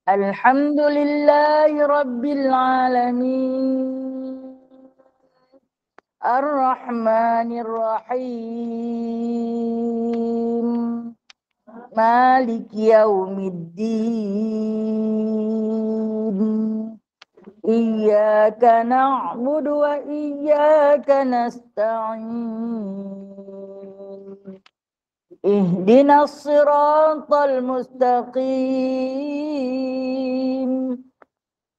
Alhamdulillahi Rabbil Alamin, Ar-Rahmanir Rahim, Maliki Yaumiddin. Iyyaka na'budu wa iyyaka nasta'in. Ihdinas siratal mustaqim.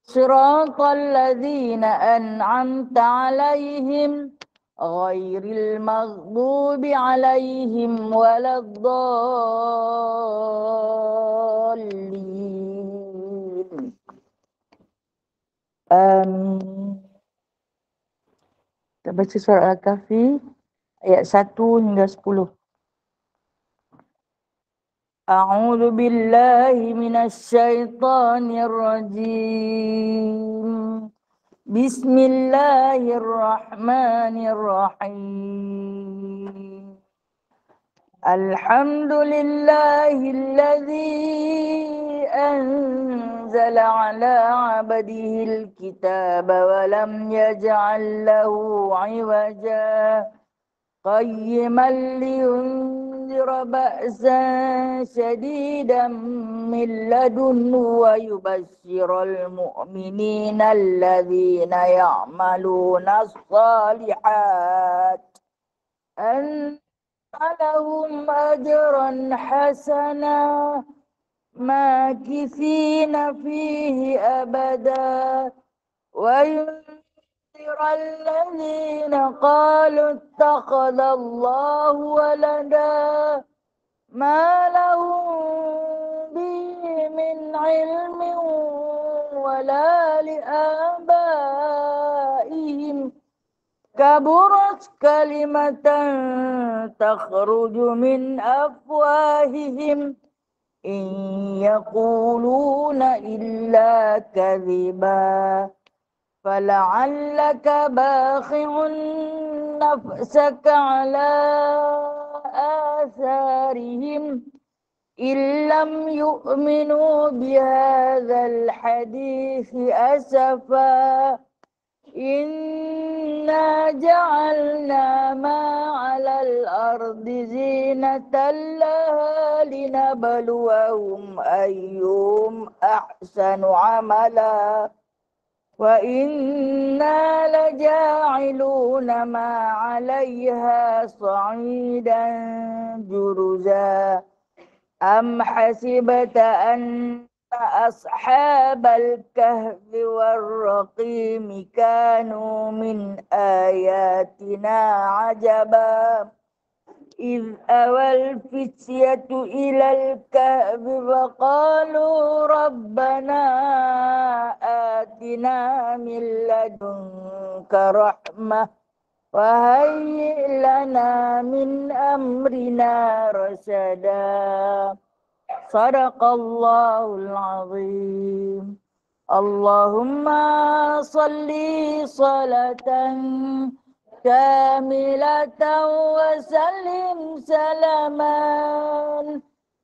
Siratal ladzina an'amta 'alaihim ghairil maghdubi 'alaihim waladdallin. Kita baca surah Al-Kahfi ayat 1 hingga 10. A'udzu billahi minasy syaithanir rajim. Bismillahirrahmanirrahim. Alhamdulillahilladzi anzala 'ala 'abdihil kitaba wa lam yaj'al lahu 'iwaja qayyiman liyunzira ba'san shadidan min ladunhu wa yubashshiral mu'minina alladzina ya'maluna as-salihat لهم أجرا حسنا ماكثين فيه أبدا وينذر الذين قالوا اتخذ الله ولدا ما لهم به من علم ولا لآبائهم كبرت كلمة تخرج من أفواههم إن يقولون إلا كذبا فلعلك باخع نفسك على آثارهم إن لم يؤمنوا بهذا الحديث أسفا إنا جعلنا ما على الأرض زينة لها لنبلوهم أيهم أحسن عملا وإنا لجاعلون ما عليها صعيدا جرزا أم حسبت أن أصحاب الكهف والرقيم كانوا من آياتنا عجبا إذ أوى الفتية إلى الكهف فقالوا ربنا آتنا من لدنك رحمة وهيئ لنا من أمرنا رشدا Sadaqallahul azim. Allahumma salli salatan kamilatan wa sallim salaman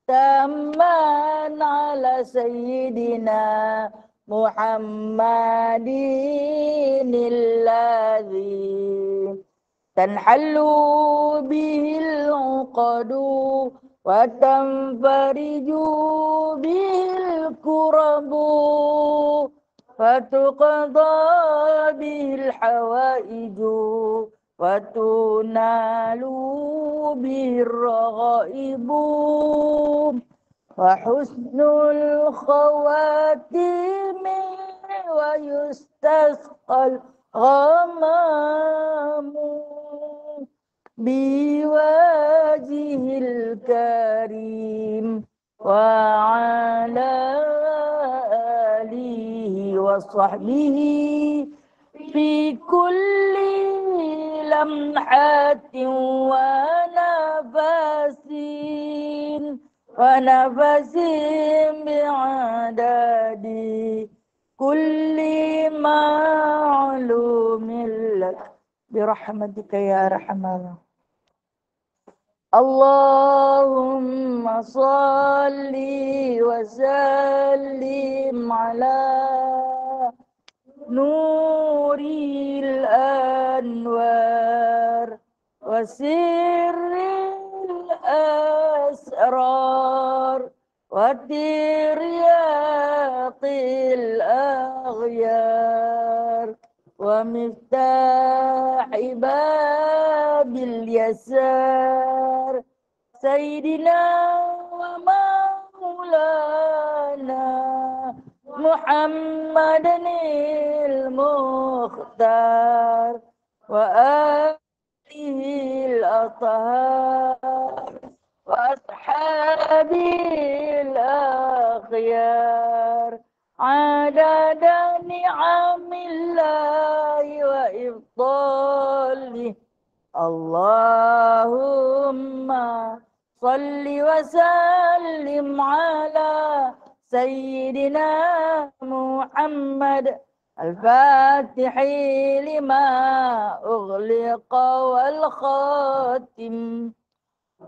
tamman ala sayyidina Muhammadin alladhi tanhallu bihil uqadu wa tanfariju bil kurabu wa tuqadha bil hawaiju wa tunalu bir raghaibu wa husnul khawatimi wa yustasqal ghamamu biwajihil karim wa ala alihi wa sahbihi fi kulli lamhatin wa nafasin bi'adadi kulli ma'lumin lak birahmatika ya arhamar. Allahumma salli wa sallim ala nuril anwar wa sirril asrar wa tiryaqil aghyar wa miftahi babil yasar Sayyidina wa maulana Muhammadanil Mukhtar wa alihi al-athhar wa ashabil akhyar adada ni'amillahi wa ifdalih Allahumma salli wa sallim ala Sayyidina Muhammad Al-Fatihi lima ughliqa wal khatim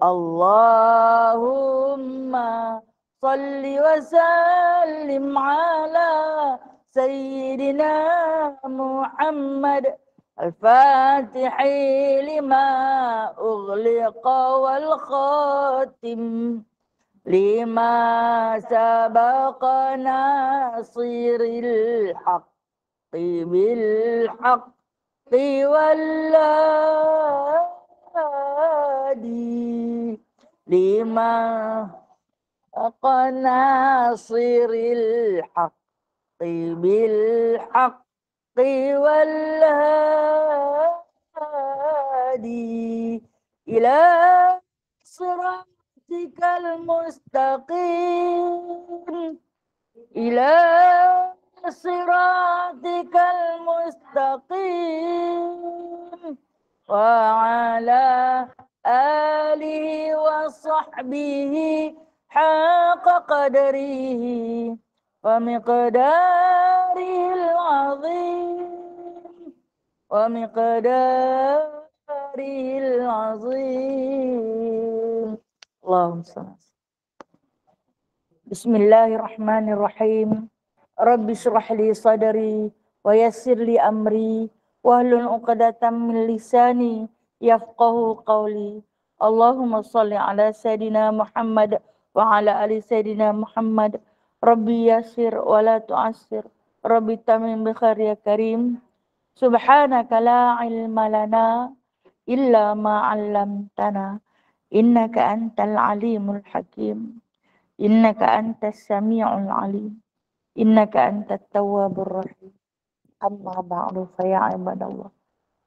Allahumma salli wa sallim ala Sayyidina Muhammad Al-Fatihi lima ughliqa wal khatim lima sabaqa nasiril haqqi bil haqqi wal hadi lima sabaqa nasiril haqqi bil haqqi والهادي إلى صراطك المستقيم إلى صراطك المستقيم وعلى آله وصحبه حق قدره ومقداره العظيم ومقداره العظيم اللهم صل Bismillahirrahmanirrahim Rabbi syrah li sadri wa yassir li amri wahlul 'uqdatam min lisani yafqahu qawli Allahumma shalli ala sayidina Muhammad wa ala ali sayidina Muhammad Rabbi yassir wa la tu'assir Rabbi tamim bi khair ya karim Subhanaka la ilma lana illa ma 'allamtana innaka antal alimul hakim Innaka antas sami'ul alim Innaka antat tawwabur rahim Amma ba'du fa ya ibadallah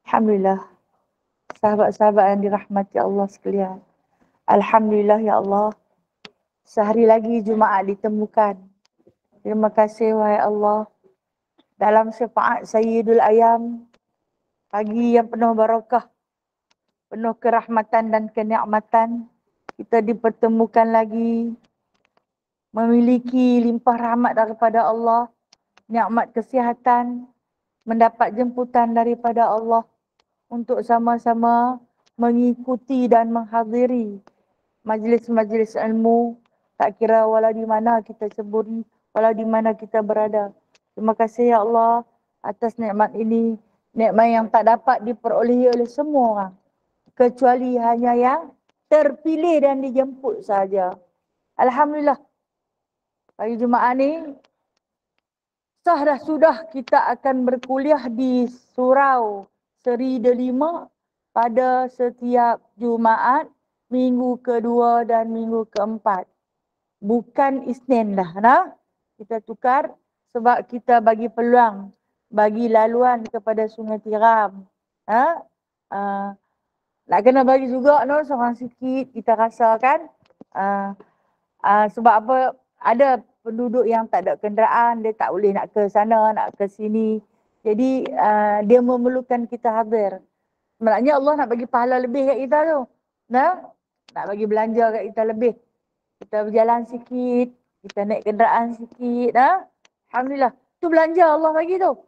Alhamdulillah sahabat-sahabat yang dirahmati Allah sekalian Alhamdulillah ya Allah sehari lagi Jumaat ditemukan terima kasih wahai Allah dalam syafaat Sayyidul Ayam pagi yang penuh barakah penuh kerahmatan dan kenikmatan kita dipertemukan lagi memiliki limpah rahmat daripada Allah, nikmat kesihatan, mendapat jemputan daripada Allah untuk sama-sama mengikuti dan menghadiri majlis-majlis ilmu, tak kira walau di mana kita ceburi, walau di mana kita berada. Terima kasih ya Allah atas nikmat ini, nikmat yang tak dapat diperolehi oleh semua orang, kecuali hanya yang terpilih dan dijemput saja. Alhamdulillah. Hari Jumaat ni sah dah sudah kita akan berkuliah di Surau Seri Delima pada setiap Jumaat minggu kedua dan minggu keempat. Bukan Isnin dah, nah. Kita tukar sebab kita bagi peluang, bagi laluan kepada Sungai Tiram. Nak kena bagi juga no seorang sikit kita rasakan. Sebab apa? Ada penduduk yang tak ada kenderaan, dia tak boleh nak ke sana, nak ke sini. Jadi dia memerlukan kita hadir. Sebenarnya Allah nak bagi pahala lebih kat kita tu. Nah, nak bagi belanja kat kita lebih. Kita berjalan sikit, kita naik kenderaan sikit. Alhamdulillah. Tu belanja Allah bagi tu.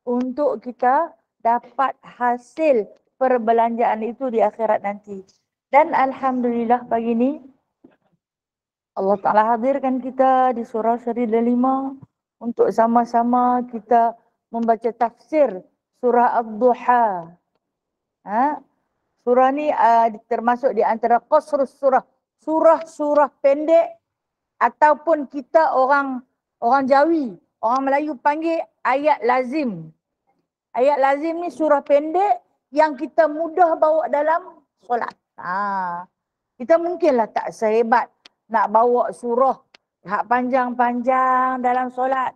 Untuk kita dapat hasil perbelanjaan itu di akhirat nanti. Dan alhamdulillah pagi ini Allah Ta'ala hadirkan kita di surah Syaridah 5 untuk sama-sama kita membaca tafsir surah Ad-Duha. Surah ni termasuk di antara qasrus surah, surah-surah pendek ataupun kita orang Jawi, orang Melayu panggil ayat lazim. Ayat lazim ni surah pendek yang kita mudah bawa dalam solat. Kita mungkinlah tak sehebat nak bawa surah hak panjang-panjang dalam solat.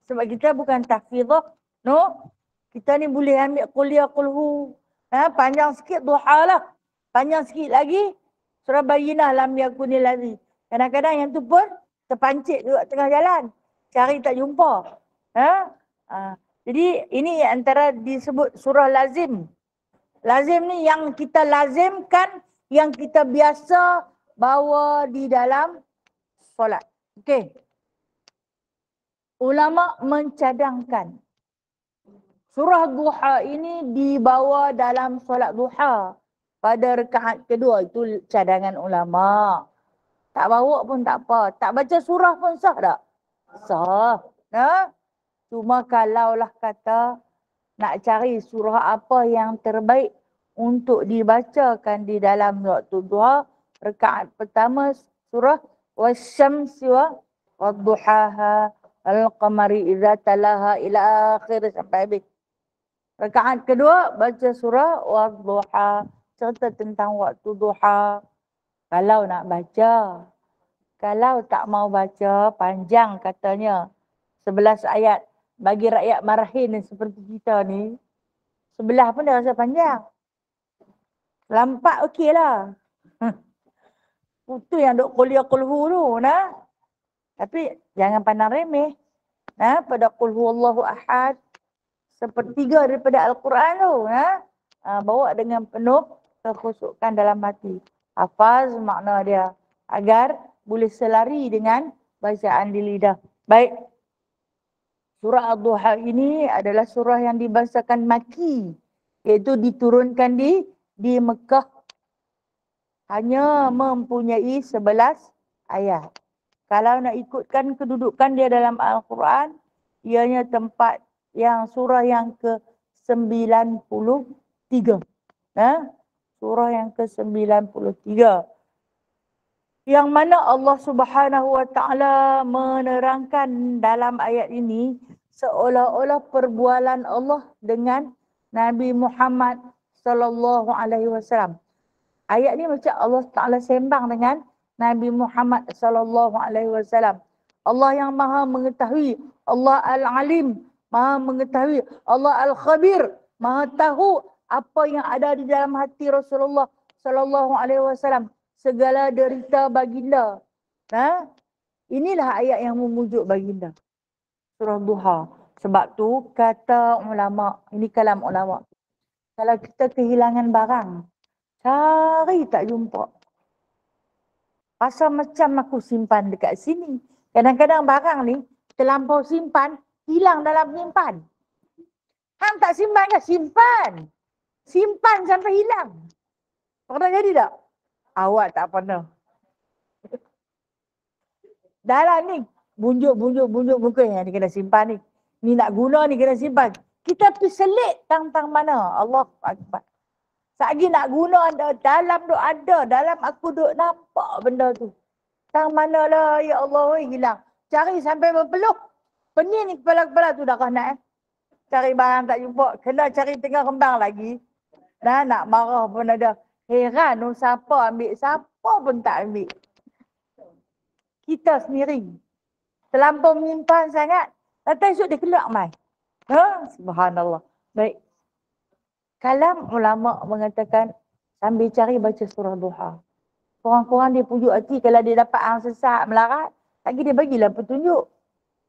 Sebab kita bukan tahfidzah, no. Kita ni boleh ambil kuliah kulhu. Panjang sikit duha lah. Panjang sikit lagi surah Bayyinah lam yakunil ladzi. Kadang-kadang yang tu pun terpancit juga tengah jalan. Cari tak jumpa. Jadi ini antara disebut surah lazim. Lazim ni yang kita lazimkan, yang kita biasa bawa di dalam solat. Okey. Ulama mencadangkan surah duha ini dibawa dalam solat duha pada rakaat kedua. Itu cadangan ulama. Tak bawa pun tak apa. Tak baca surah pun sah tak? Sah. Cuma kalaulah kata nak cari surah apa yang terbaik untuk dibacakan di dalam waktu duha, rakaat pertama surah wasyamsi wadduhaha al-qamari idza talaha ila akhir sampai habis. Rakaat kedua baca surah wadduha, cerita tentang waktu duha. Kalau nak baca, kalau tak mau baca panjang katanya 11 ayat. Bagi rakyat marahin seperti kita ni, 11 pun dah rasa panjang. Lampak okey lah. Itu yang duk kuliah kulhu tu. Tapi jangan pandang remeh. Pada qul huwallahu ahad, sepertiga daripada Al-Quran tu. Bawa dengan penuh kekhusyukan dalam hati. Hafaz makna dia. Agar boleh selari dengan bacaan di lidah. Baik. Surah Ad-Duha ini adalah surah yang dibahasakan Maki, iaitu diturunkan di Mekah. Hanya mempunyai 11 ayat. Kalau nak ikutkan kedudukan dia dalam Al-Quran, ianya tempat yang surah yang ke-93. Surah yang ke-93. Yang mana Allah Subhanahu Wa Taala menerangkan dalam ayat ini seolah-olah perbualan Allah dengan Nabi Muhammad sallallahu alaihi wasallam. Ayat ni macam Allah Taala sembang dengan Nabi Muhammad sallallahu alaihi wasallam. Allah yang Maha mengetahui, Allah Al-Alim, Maha mengetahui, Allah Al-Khabir, Maha tahu apa yang ada di dalam hati Rasulullah sallallahu alaihi wasallam. Segala derita baginda. Inilah ayat yang memujuk baginda. Surah Duha. Sebab tu kata ulama, ini kalam ulama. Kalau kita kehilangan barang, cari tak jumpa. Pasal macam aku simpan dekat sini. Kadang-kadang barang ni terlampau simpan, hilang dalam simpan. Hang tak simpan ke? Simpan. Simpan sampai hilang. Pernah jadi tak? Awak tak pernah. Dalam ni, bunjuk muka yang ni kena simpan ni. Ni nak guna ni kena simpan. Kita pergi selit tang mana. Allah Akbar. Sagi nak guna dalam duk ada. Dalam aku duk nampak benda tu. Tang mana lah ya Allah hilang. Cari sampai berpeluh. Pening ni kepala-kepala tu dah nak. Cari barang tak jumpa. Kena cari tengah kembang lagi. Nak marah pun ada. Heran siapa ambil, siapa pun tak ambil. Kita sendiri. Terlampau menyimpan sangat. Datang esok dia keluar mai. Subhanallah. Baik. Kalam ulama mengatakan sambil cari baca surah duha. Korang-korang dia pujuk hati kalau dia dapat hang sesat melarat. Lagi dia bagilah petunjuk.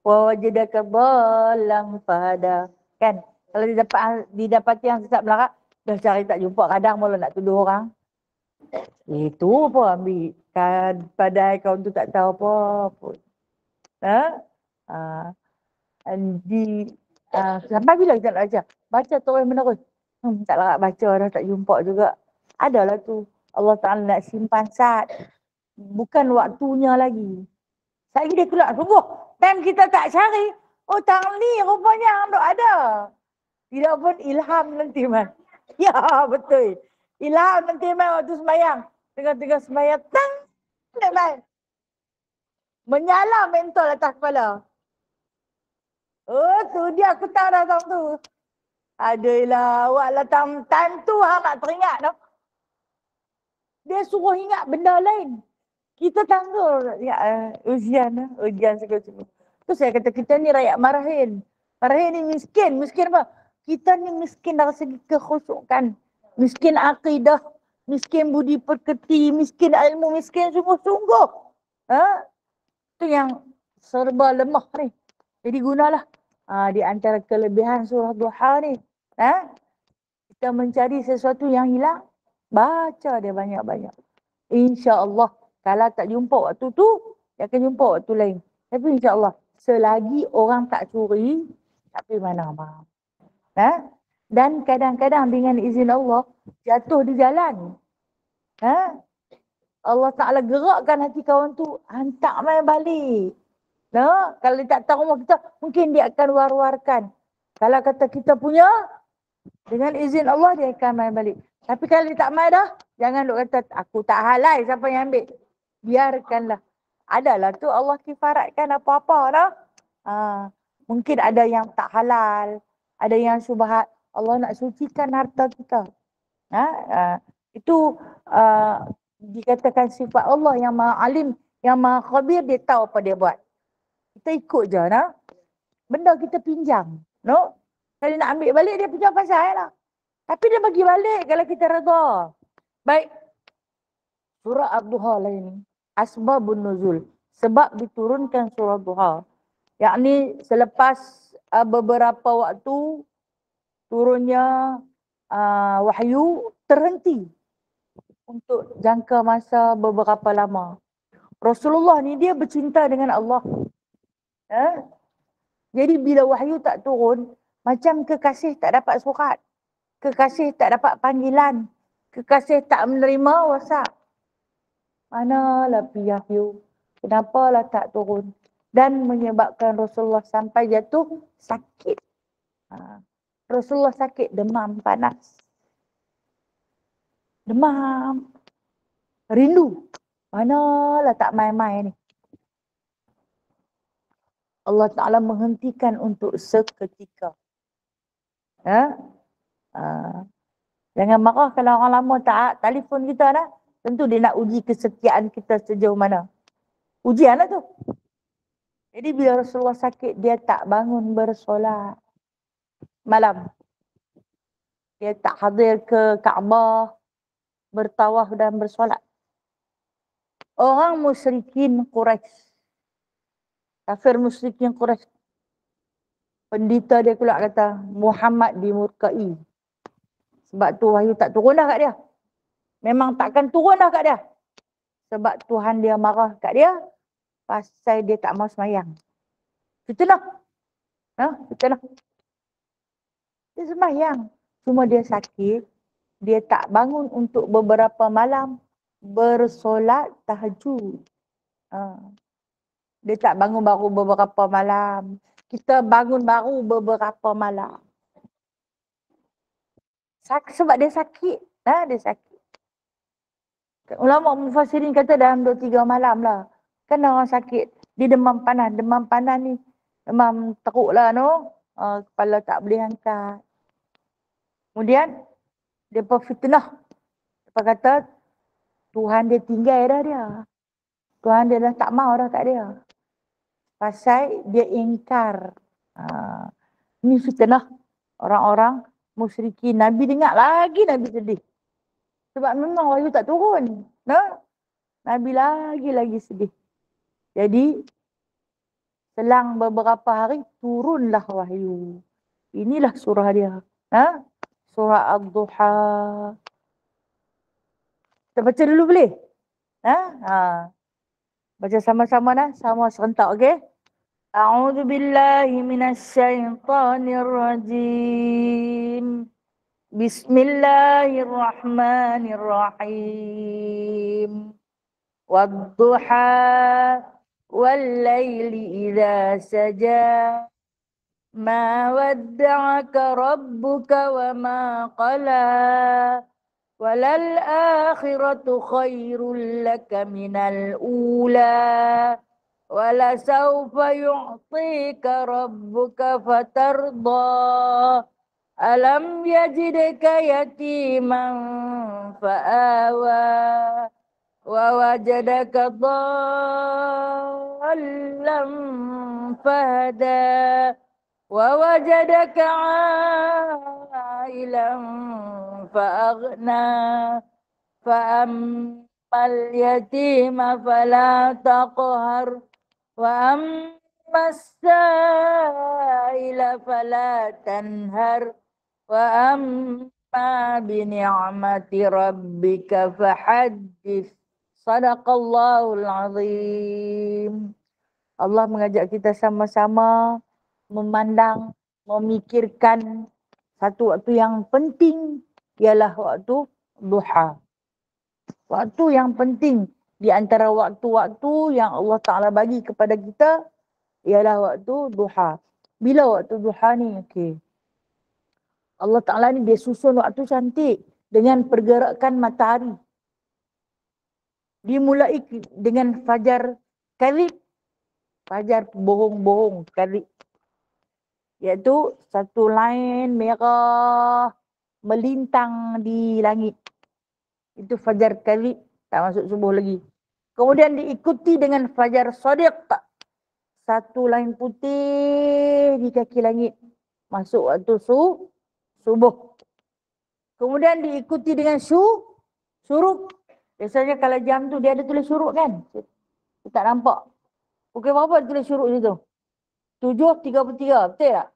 Wa wajadaka dhallan fahada. Kan? Kalau dia didapati hang sesat melarat, dah cari tak jumpa, kadang mula nak tuduh orang. Itu pun ambil. Padahal kau tu tak tahu apa pun. Sampai bila kita nak baca? Baca terus menerus. Tak larat baca dah tak jumpa juga. Adalah tu. Allah Ta'ala nak simpan saat. Bukan waktunya lagi. Saya dia keluar, sungguh. Time kita tak cari. Oh, tahun ni rupanya dok ada. Tidak pun ilham nanti man. Ya, betul. Ilham nanti man waktu sembahyang. Tengah-tengah sembahyang, tang. Man. Menyala mentol atas kepala. Oh, tu dia aku tahu dah tahun tu. Adailah, awak lah time tu hang nak teringat tu. Dia suruh ingat benda lain. Kita tangguh ya, ujian segala-segala. Tu saya kata kita ni rakyat marahin. Marahin ni miskin. Miskin apa? Kita ni miskin dari segi kekhusyukan. Miskin akidah. Miskin budi pekerti. Miskin ilmu. Miskin sungguh-sungguh. Ha? Tu yang serba lemah ni. Jadi gunalah. Di antara kelebihan surah Duha ni. Ha? Kita mencari sesuatu yang hilang. Baca dia banyak-banyak. InsyaAllah. Kalau tak jumpa waktu tu, dia akan jumpa waktu lain. Tapi insyaAllah, selagi orang tak curi, tapi mana-mana. Ha? Dan kadang-kadang dengan izin Allah, jatuh di jalan. Ha? Allah Ta'ala gerakkan hati kawan tu, hantar main balik. Ha? Kalau dia tak tahu rumah kita, mungkin dia akan war-warkan. Kalau kata kita punya, dengan izin Allah, dia akan main balik. Tapi kalau dia tak main dah, jangan duk kata, aku tak halal siapa yang ambil. Biarkanlah. Adalah tu Allah kifaratkan apa-apa dah. Mungkin ada yang tak halal, ada yang syubhat. Allah nak sucikan harta kita. Itu dikatakan sifat Allah yang maha alim, yang maha khabir, dia tahu apa dia buat. Kita ikut je nah. Benda kita pinjam. No? Kalau nak ambil balik dia pinjam pasal lah. Tapi dia bagi balik kalau kita redha. Baik. Surah Ad-Duha lah ini. Asbabun nuzul. Sebab diturunkan surah Duha. Yakni selepas beberapa waktu turunnya wahyu terhenti. Untuk jangka masa beberapa lama. Rasulullah ni dia bercinta dengan Allah. Jadi bila wahyu tak turun, macam kekasih tak dapat surat. Kekasih tak dapat panggilan. Kekasih tak menerima WhatsApp. Manalah wahyu. Kenapalah tak turun. Dan menyebabkan Rasulullah sampai jatuh sakit. Rasulullah sakit, demam panas. Demam. Rindu. Manalah tak main-main ni. Allah Ta'ala menghentikan untuk seketika. Jangan marah kalau orang lama tak telefon kita dah. Tentu dia nak uji kesetiaan kita sejauh mana. Ujian lah tu. Jadi bila Rasulullah sakit, dia tak bangun bersolat malam. Dia tak hadir ke Kaabah, bertawaf dan bersolat. Orang musyrikin Quraisy, kafir musyrikin Quraisy, pendeta dia pula kata, Muhammad dimurkai. Sebab tu wahyu tak turun dah kat dia. Memang takkan turun dah kat dia. Sebab Tuhan dia marah kat dia, pasal dia tak mau semayang. Fitnah. Fitnah. Dia semayang. Cuma dia sakit. Dia tak bangun untuk beberapa malam bersolat tahajud. Dia tak bangun baru beberapa malam. Kita bangun baru beberapa malam. Sebab dia sakit. Dia sakit. Ulama mufassirin kata dalam 2-3 malam lah. Kan orang sakit. Dia demam panas. Demam panas ni. Demam teruk lah no. Kepala tak boleh angkat. Kemudian. Dia fitnah. Dia kata. Tuhan dia tinggal dah dia. Tuhan dia dah tak mau dah kat dia. Pasal dia ingkar. Ini fitnah. Orang-orang musyrikin. Nabi dengar lagi Nabi sedih. Sebab memang wahyu tak turun. Nabi lagi sedih. Jadi, selang beberapa hari, turunlah wahyu. Inilah surah dia. Surah Ad-Duha. Kita baca dulu boleh? Baca sama-sama dah. Sama serentak, okey? A'udzu billahi minasyaitonir rajim. Bismillahirrahmanirrahim. Wadduha wallaili idza saja. Ma wadda'aka rabbuka wa ma qala. Walal akhiratu khairul laka minal ula. Wala sawfa yu'tika rabbuka fatarda. Alam yajidka yatiman fa'awa. Wa wajadaka dhallan fahada. Wa wajadaka 'ailan fa'aghna. Fa'ammal yatima fala taqhar. Wa ammas sa'ila fala tanhar. Wa amma bi ni'mati rabbika fahaddits. Sadaqallahul azim. Allah mengajak kita sama-sama memandang, memikirkan satu waktu yang penting ialah waktu duha. Waktu yang penting di antara waktu-waktu yang Allah Ta'ala bagi kepada kita ialah waktu duha. Bila waktu duha ni? Okey. Allah Ta'ala ni dia susun waktu cantik dengan pergerakan matahari. Dimulai dengan fajar kadhib, fajar bohong-bohong kadhib. Iaitu satu line merah melintang di langit. Itu fajar kadhib, tak masuk subuh lagi. Kemudian diikuti dengan fajar shadiq. Satu line putih di kaki langit. Masuk waktu subuh. Kemudian diikuti dengan syuruk. Biasanya kalau jam tu dia ada tulis syuruk kan? Kita tak nampak. Pukul berapa dia tulis syuruk situ? 7.33, betul tak?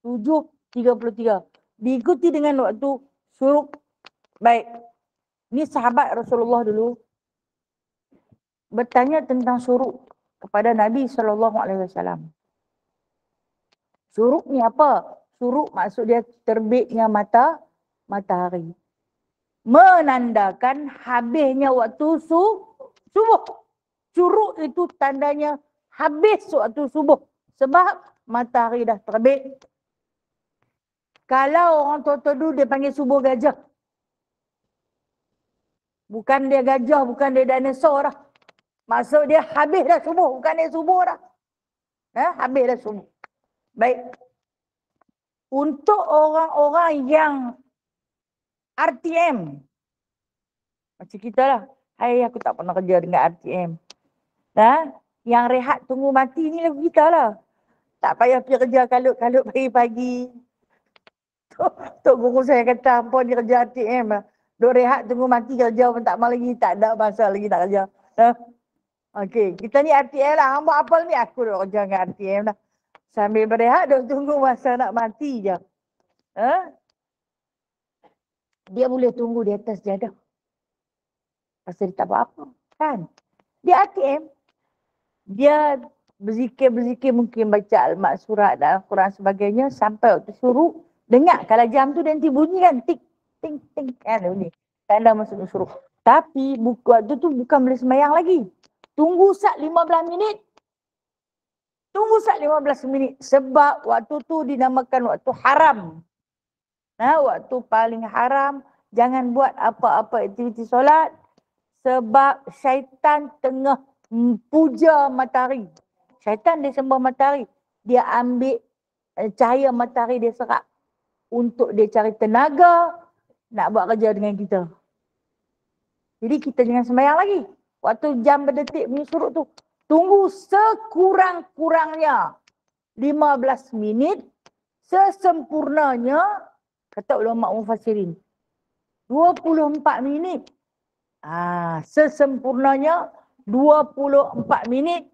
7.33. Diikuti dengan waktu syuruk. Baik. Ini sahabat Rasulullah dulu bertanya tentang syuruk kepada Nabi SAW. Syuruk ni apa? Syuruk maksud dia terbitnya matahari. Menandakan habisnya waktu subuh. Syuruk itu tandanya habis waktu subuh. Sebab matahari dah terbit. Kalau orang tua-tua dulu dia panggil subuh gajah. Bukan dia gajah, bukan dia dinosaur dah. Maksud dia habis dah subuh, bukan dia subuh dah. Habis dah subuh. Baik. Untuk orang-orang yang RTM. Macam kita lah. Hai, aku tak pernah kerja dengan RTM. Yang rehat tunggu mati ni lagu kita lah. Tak payah pergi kerja kalut-kalut pagi-pagi. Tok guru saya kata, apa dia kerja RTM lah. Duk rehat tunggu mati kerja pun tak mau lagi. Tak ada masa lagi tak kerja. Okey, kita ni RTM lah. Hamba apa ni? Aku duk kerja dengan RTM lah. Sambil berehat duk tunggu masa nak mati je. Dia boleh tunggu di atas jadah. Pasal dia tak buat apa. Kan? Dia RTM. Dia berzikir-berzikir, mungkin baca almat surat dan Al-Quran sebagainya. Sampai waktu syuruk. Dengar kalau jam tu nanti bunyi kan. Tik, ting, ting. Kan bunyi. Tanda masuk syuruk. Tapi waktu tu bukan boleh sembahyang lagi. Tunggu sat 15 minit. Tunggu sat 15 minit. Sebab waktu tu dinamakan waktu haram. Waktu paling haram. Jangan buat apa-apa aktiviti solat. Sebab syaitan tengah puja matahari. Syaitan dia sembah matahari. Dia ambil cahaya matahari dia serap. Untuk dia cari tenaga. Nak buat kerja dengan kita. Jadi kita jangan sembahyang lagi. Waktu jam berdetik punya surut tu. Tunggu sekurang-kurangnya 15 minit. Sesempurnanya, kata ulama mufassirin, 24 minit. Sesempurnanya 24 minit.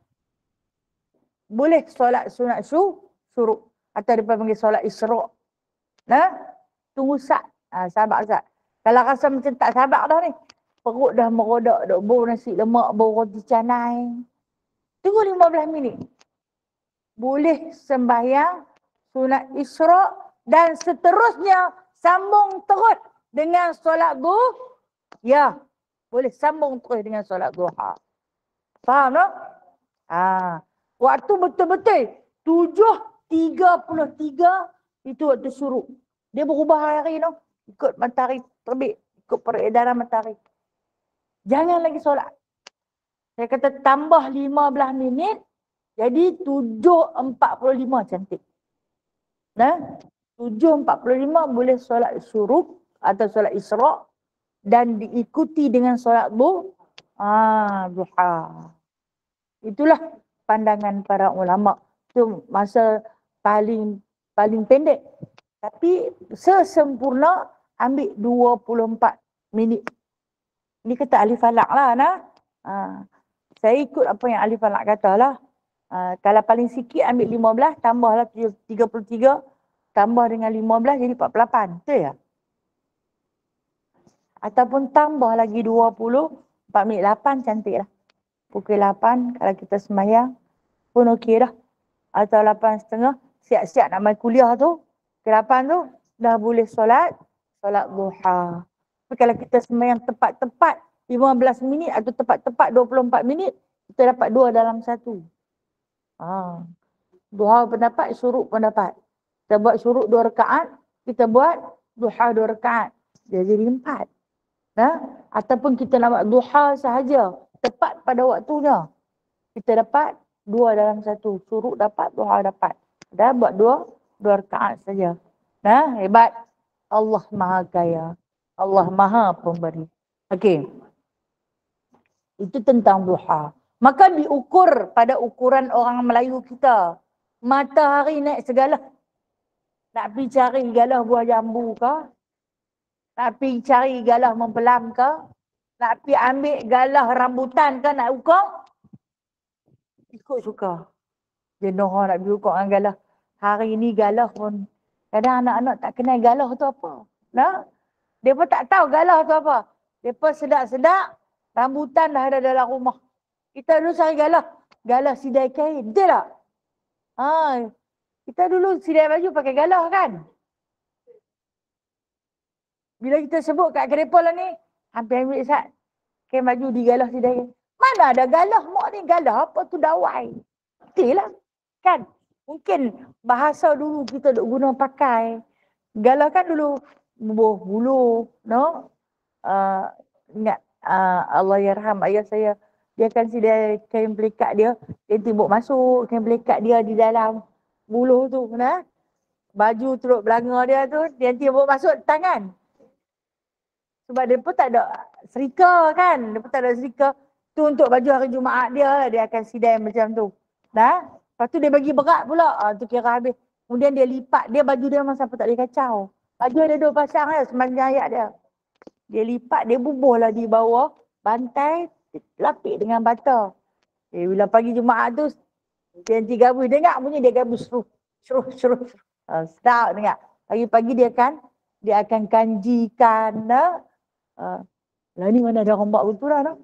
Boleh solat sunat syuruk. Atau dia panggil solat isra'. Tunggu sat. Sabar sat. Kalau rasa macam tak sabar dah ni. Perut dah merodak, dah bau nasi lemak, bau roti canai. Tunggu 15 minit. Boleh sembahyang sunat isra' dan seterusnya sambung terus dengan solat duha. Ya, boleh sambung terus dengan solat duha. Faham tak? Waktu betul-betul 7.33 itu waktu syuruk. Dia berubah hari tu. Ikut matahari terbit. Ikut peredaran matahari. Jangan lagi solat. Saya kata tambah 15 minit. Jadi 7.45 cantik. Nah, 7.45 boleh solat syuruk atau solat isra' dan diikuti dengan solat duha. Itulah pandangan para ulama. Itu masa paling pendek. Tapi sesempurna ambil 24 minit. Ini kata ahli falak lah. Saya ikut apa yang ahli falak kata lah. Kalau paling sikit ambil 15, tambahlah 33, tambah dengan 15 jadi 48. Betul ya? Ataupun tambah lagi 20, 4 minit 8 cantik lah. Pukul 8 kalau kita sembahyang pun okey dah. Atau 8.30, siap-siap nak main kuliah tu. Pukul 8 tu dah boleh solat duha. Tapi kalau kita sembahyang tepat-tepat 15 minit atau tepat-tepat 24 minit, kita dapat 2 dalam 1. Duha pendapat, syuruk pendapat. Kita buat syuruk 2 rakaat, kita buat duha 2 rakaat. Dia jadi 4. Ataupun kita nak buat duha sahaja, tepat pada waktunya. Kita dapat 2 dalam 1. Syuruk dapat, duha dapat. Dah buat 2 rakaat saja. Hebat. Allah Maha Kaya. Allah Maha Pemberi. Okey. Itu tentang duha. Maka diukur pada ukuran orang Melayu kita. Matahari naik segala. Nak pergi cari galah buah jambu ke? Nak pergi cari galah mempelam ke? Nak pergi ambil galah rambutan ke nak ukur? Ikut suka. Jenuh nak pergi ukur dengan galah. Hari ni galah pun. Kadang anak-anak tak kenal galah tu apa. Dia pun tak tahu galah tu apa. Dia pun sedap-sedap. Rambutan dah ada dalam rumah. Kita dulu cari galah. Galah sidai kain. Betul tak? Kita dulu sidai baju pakai galah kan? Bila kita sebut kat kerepol lah ni, hampir ambil Ustaz. Kain baju digalah sidai kain. Mana ada galah? Mak ni galah apa tu dawai. Betul lah. Kan? Mungkin bahasa dulu kita duk guna pakai. Galah kan dulu bubuh bulu. Ingat Allah yarham ayah saya. Dia kan sidai kain pelikat dia. Dia timbuk masuk kain pelikat dia di dalam buluh tu. Baju turut belanga dia tu. Dia timbuk masuk tangan. Sebab dia pun tak ada serika kan. Dia pun tak ada serika. Tu untuk baju hari Jumaat dia. Dia akan sidai macam tu. Lepas tu dia bagi berat pula. Tu kira habis. Kemudian dia lipat. Dia baju dia memang siapa tak boleh kacau. Baju ada 2 pasang dia sepanjang ayat dia. Dia lipat. Dia bubuh lah di bawah bantai. Lapik dengan bata. Bila pagi Jumaat tu. Dia nanti gabus. Dengar bunyi dia gabus. Syuruh. Sedap dengar. Pagi-pagi dia akan kanjikan. Lah ni mana ada rombak betul lah.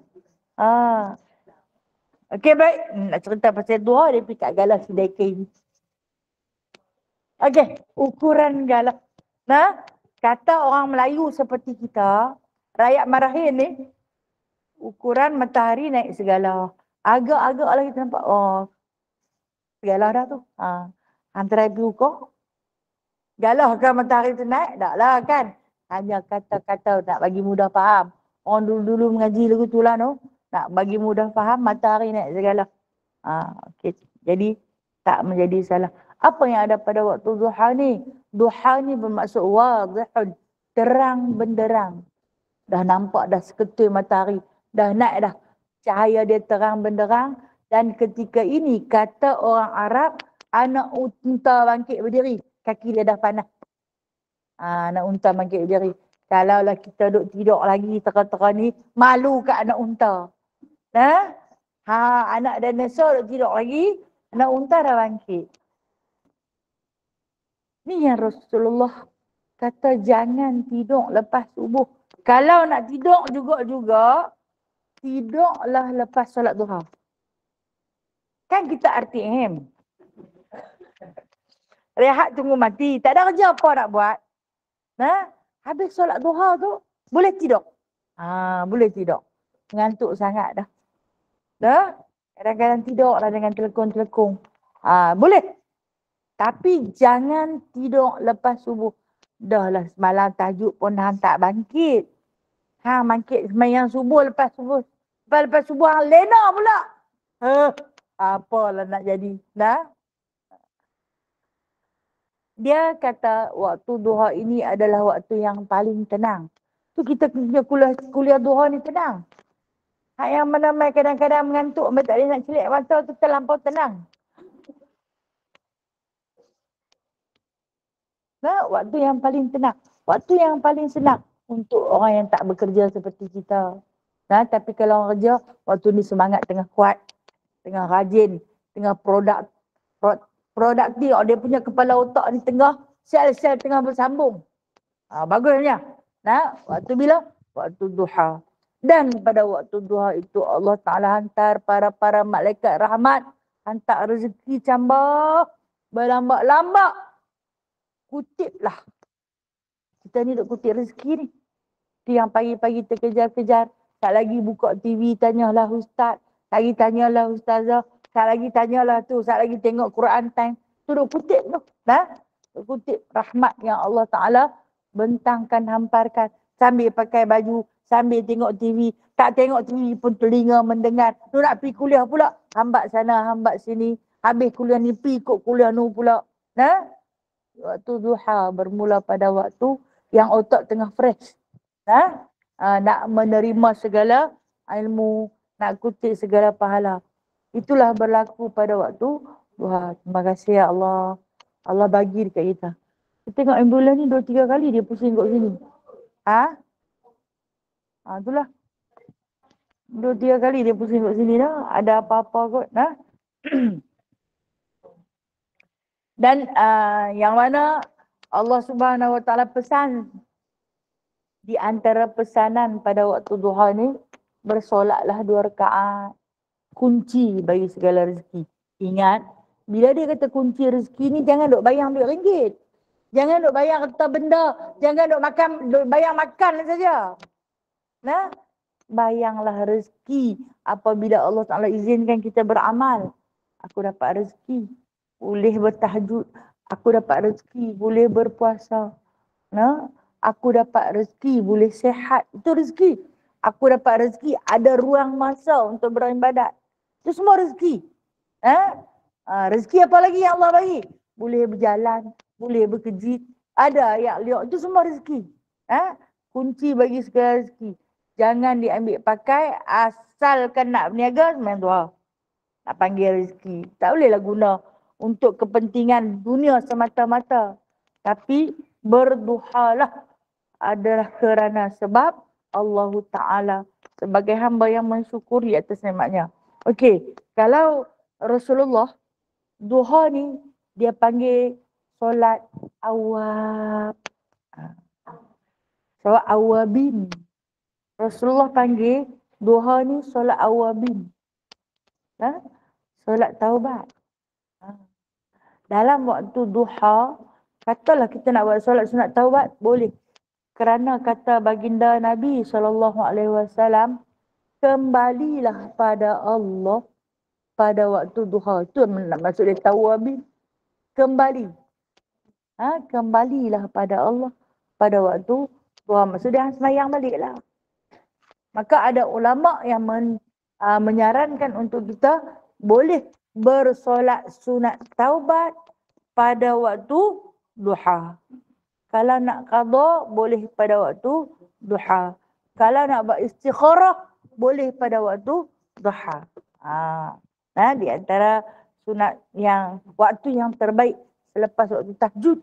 Okey baik. Nak cerita pasal duha dia pergi kat galah sidai kain. Okey. Ukuran galah. Kata orang Melayu seperti kita. Rakyat Marahin ni. Ukuran matahari naik segala. Agak-agak lah kita nampak. Segala dah tu. Antara pergi ukur. Galah kan matahari tu naik? Tak lah kan. Hanya kata-kata nak bagi mudah faham. Orang dulu-dulu mengaji lagu tu lah no. Nak bagi mudah faham matahari naik segala. Okay. Jadi tak menjadi salah. Apa yang ada pada waktu duha ni? Duha ni bermaksud wadihun. Terang benderang. Dah nampak dah seketul matahari. Dah naik dah. Cahaya dia terang benderang. Dan ketika ini kata orang Arab. Anak unta bangkit berdiri. Kaki dia dah panas. Anak unta bangkit berdiri. Kalaulah kita duduk tidur lagi tera-tera ni. Malu kat anak unta. Anak dinosaur duduk tidur lagi. Anak unta dah bangkit. Ni yang Rasulullah kata jangan tidur lepas subuh. Kalau nak tidur juga tidurlah lepas solat duha. Kan kita RTM. Rehat tunggu mati. Tak ada kerja apa nak buat. Habis solat duha tu boleh tidur. Boleh tidur. Ngantuk sangat dah. Kadang-kadang tidur lah dengan telekung-telekung. Boleh. Tapi jangan tidur lepas subuh. Dah lah semalam tajuk pun hang tak bangkit. Hang bangkit semayang subuh lepas subuh. Lepas subuh hang lena pula. Apalah nak jadi. Dia kata waktu duha ini adalah waktu yang paling tenang. Tu kita kuliah duha ni tenang. Hak yang mana mai kadang-kadang mengantuk, mai tak boleh nak celik mata tu terlampau tenang. Waktu yang paling tenang. Waktu yang paling senang untuk orang yang tak bekerja seperti kita. Tapi kalau orang kerja, waktu ni semangat tengah kuat, tengah rajin, tengah produktif. Dia punya kepala otak ni tengah, sel-sel tengah bersambung. Bagusnya. Waktu bila? Waktu duha. Dan pada waktu duha itu Allah Ta'ala hantar para malaikat rahmat. Hantar rezeki cambah. Berlambak-lambak. Kutiplah. Kita ni duk kutip rezeki ni. Itu yang pagi-pagi terkejar-kejar. Tak lagi buka TV tanyalah ustaz. Tak lagi tanyalah ustazah. Tak lagi tanyalah tu. Tak lagi tengok Quran time. Tu duk kutip tu. Duk kutip rahmat yang Allah Ta'ala bentangkan, hamparkan. Sambil pakai baju. Sambil tengok TV. Tak tengok TV pun telinga mendengar. Tu nak pergi kuliah pula. Hambat sana, hambat sini. Habis kuliah ni pergi ikut kuliah ni pula. Waktu duha bermula pada waktu yang otak tengah fresh. Nak menerima segala ilmu. Nak kutip segala pahala. Itulah berlaku pada waktu duha. Terima kasih ya Allah. Allah bagi dekat kita. Kita tengok ambulan ni 2-3 kali dia pusing kat sini. Itulah. 2-3 kali dia pusing kat sini dah. Ada apa-apa kot. Dan yang mana Allah Subhanahu Wa Taala pesan di antara pesanan pada waktu duha ni, bersolatlah 2 rakaat. Kunci bagi segala rezeki. Ingat, bila dia kata kunci rezeki ni, jangan duk bayang duit ringgit. Jangan duk bayang harta benda. Jangan duk bayang makan saja. Bayanglah rezeki apabila Allah Ta'ala izinkan kita beramal. Aku dapat rezeki, boleh bertahajud. Aku dapat rezeki, boleh berpuasa. Aku dapat rezeki, boleh sehat. Itu rezeki. Aku dapat rezeki, ada ruang masa untuk beribadat. Itu semua rezeki. Rezeki apa lagi yang Allah bagi? Boleh berjalan, boleh berkejit. Ada ayat liak. Itu semua rezeki. Kunci bagi segala rezeki. Jangan diambil pakai asalkan nak berniaga, main doa. Nak panggil rezeki. Tak bolehlah guna untuk kepentingan dunia semata-mata. Tapi berduhalah adalah kerana sebab Allah Ta'ala sebagai hamba yang mensyukuri atas nikmatnya. Okey, kalau Rasulullah duha ni dia panggil solat awab. Solat awabin. Rasulullah panggil duha ni solat awabin. Solat taubat. Dalam waktu duha, katalah kita nak buat solat sunat taubat, boleh. Kerana kata baginda Nabi SAW, kembalilah pada Allah pada waktu duha. Itu maksud dia tawabin. Kembali. Kembalilah pada Allah pada waktu duha. Maksud dia semayang baliklah. Maka ada ulama yang menyarankan untuk kita boleh bersolat sunat taubat pada waktu duha. Kalau nak qada, boleh pada waktu duha. Kalau nak buat istikharah, boleh pada waktu duha. Di antara sunat yang waktu yang terbaik selepas waktu tahajud.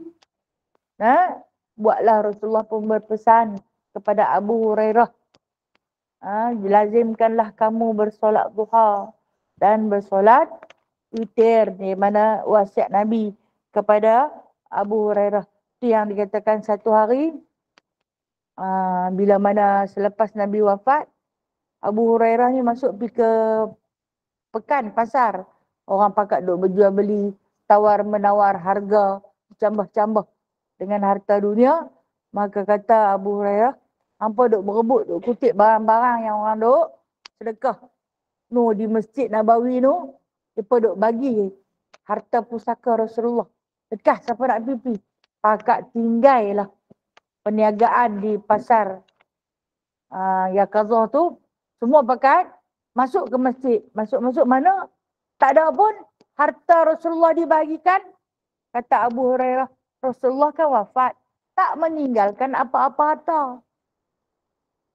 Buatlah Rasulullah pun berpesan kepada Abu Hurairah. Lazimkanlah kamu bersolat duha dan bersolat witir, di mana wasiat Nabi kepada Abu Hurairah. Itu yang dikatakan satu hari bila mana selepas Nabi wafat, Abu Hurairah ni masuk pergi ke pekan, pasar. Orang pakat duk berjual beli, tawar menawar harga, cambah-cambah dengan harta dunia. Maka kata Abu Hurairah, hampa duk berebut, duk kutip barang-barang yang orang duk sedekah. No, di Masjid Nabawi tu, mereka duk bagi harta pusaka Rasulullah. Dekah siapa nak pipi. Pakak tinggal lah perniagaan di pasar Yaqazah tu. Semua pakat masuk ke masjid. Masuk-masuk mana? Tak ada pun harta Rasulullah dibagikan. Kata Abu Hurairah, Rasulullah kan wafat. Tak meninggalkan apa-apa harta.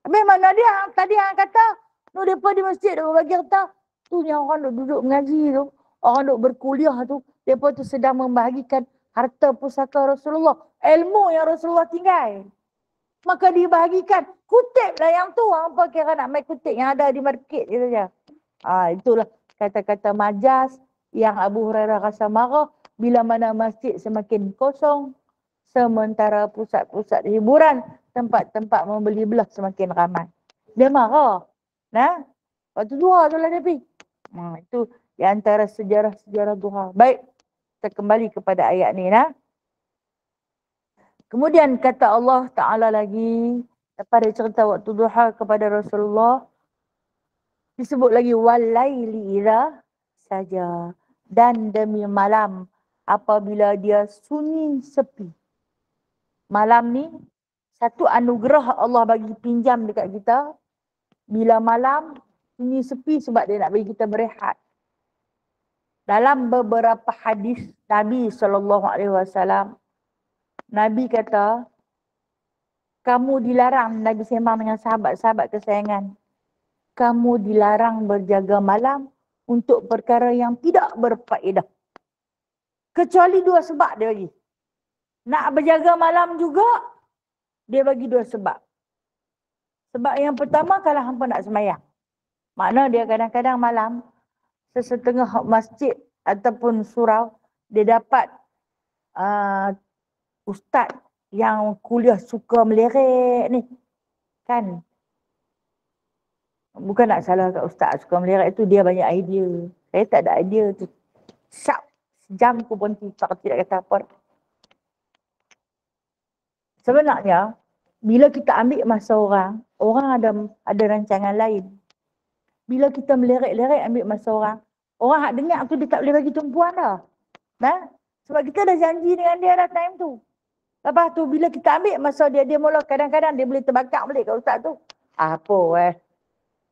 Habis mana dia? Tadi yang kata, no, mereka di masjid dia bagi harta. Tu yang orang duduk mengaji tu. Orang duduk berkuliah tu. Mereka tu sedang membahagikan harta pusaka Rasulullah. Ilmu yang Rasulullah tinggal. Maka dibahagikan. Kutip lah yang tu. Apa kira nak main kutip yang ada di market je saja. Itulah kata-kata majas yang Abu Hurairah rasa marah. Bila mana masjid semakin kosong. Sementara pusat-pusat hiburan, tempat-tempat membeli belah semakin ramai. Dia marah. Nah, waktu duha tu lah dia pergi. Itu di antara sejarah-sejarah duha. Baik, kita kembali kepada ayat ni. Nah. Kemudian kata Allah Ta'ala lagi, lepas dia cerita waktu duha kepada Rasulullah, disebut lagi, walaili idza saja. Dan demi malam, apabila dia sunyi sepi. Malam ni, satu anugerah Allah bagi pinjam dekat kita. Bila malam, sunyi sepi sebab dia nak bagi kita berehat. Dalam beberapa hadis Nabi SAW, Nabi kata, kamu dilarang, Nabi sembang dengan sahabat-sahabat kesayangan. Kamu dilarang berjaga malam untuk perkara yang tidak berfaedah. Kecuali dua sebab dia bagi. Nak berjaga malam juga, dia bagi dua sebab. Sebab yang pertama, kalau hampa nak semayang. Makna dia kadang-kadang malam, sesetengah masjid ataupun surau, dia dapat ustaz yang kuliah suka meleret ni. Kan? Bukan nak salah kat ustaz suka meleret tu, dia banyak idea. Saya tak ada idea tu. Syap, sejam aku berhenti, tak kata apa. Sebenarnya, bila kita ambil masa orang ada rancangan lain. Bila kita meleret-leret ambil masa orang hak dengar tu dia tak boleh bagi tumpuan dah. Nah, sebab kita dah janji dengan dia dah time tu. Lepas tu bila kita ambil masa dia mula kadang-kadang dia boleh terbakar balik kat ustaz tu. Apa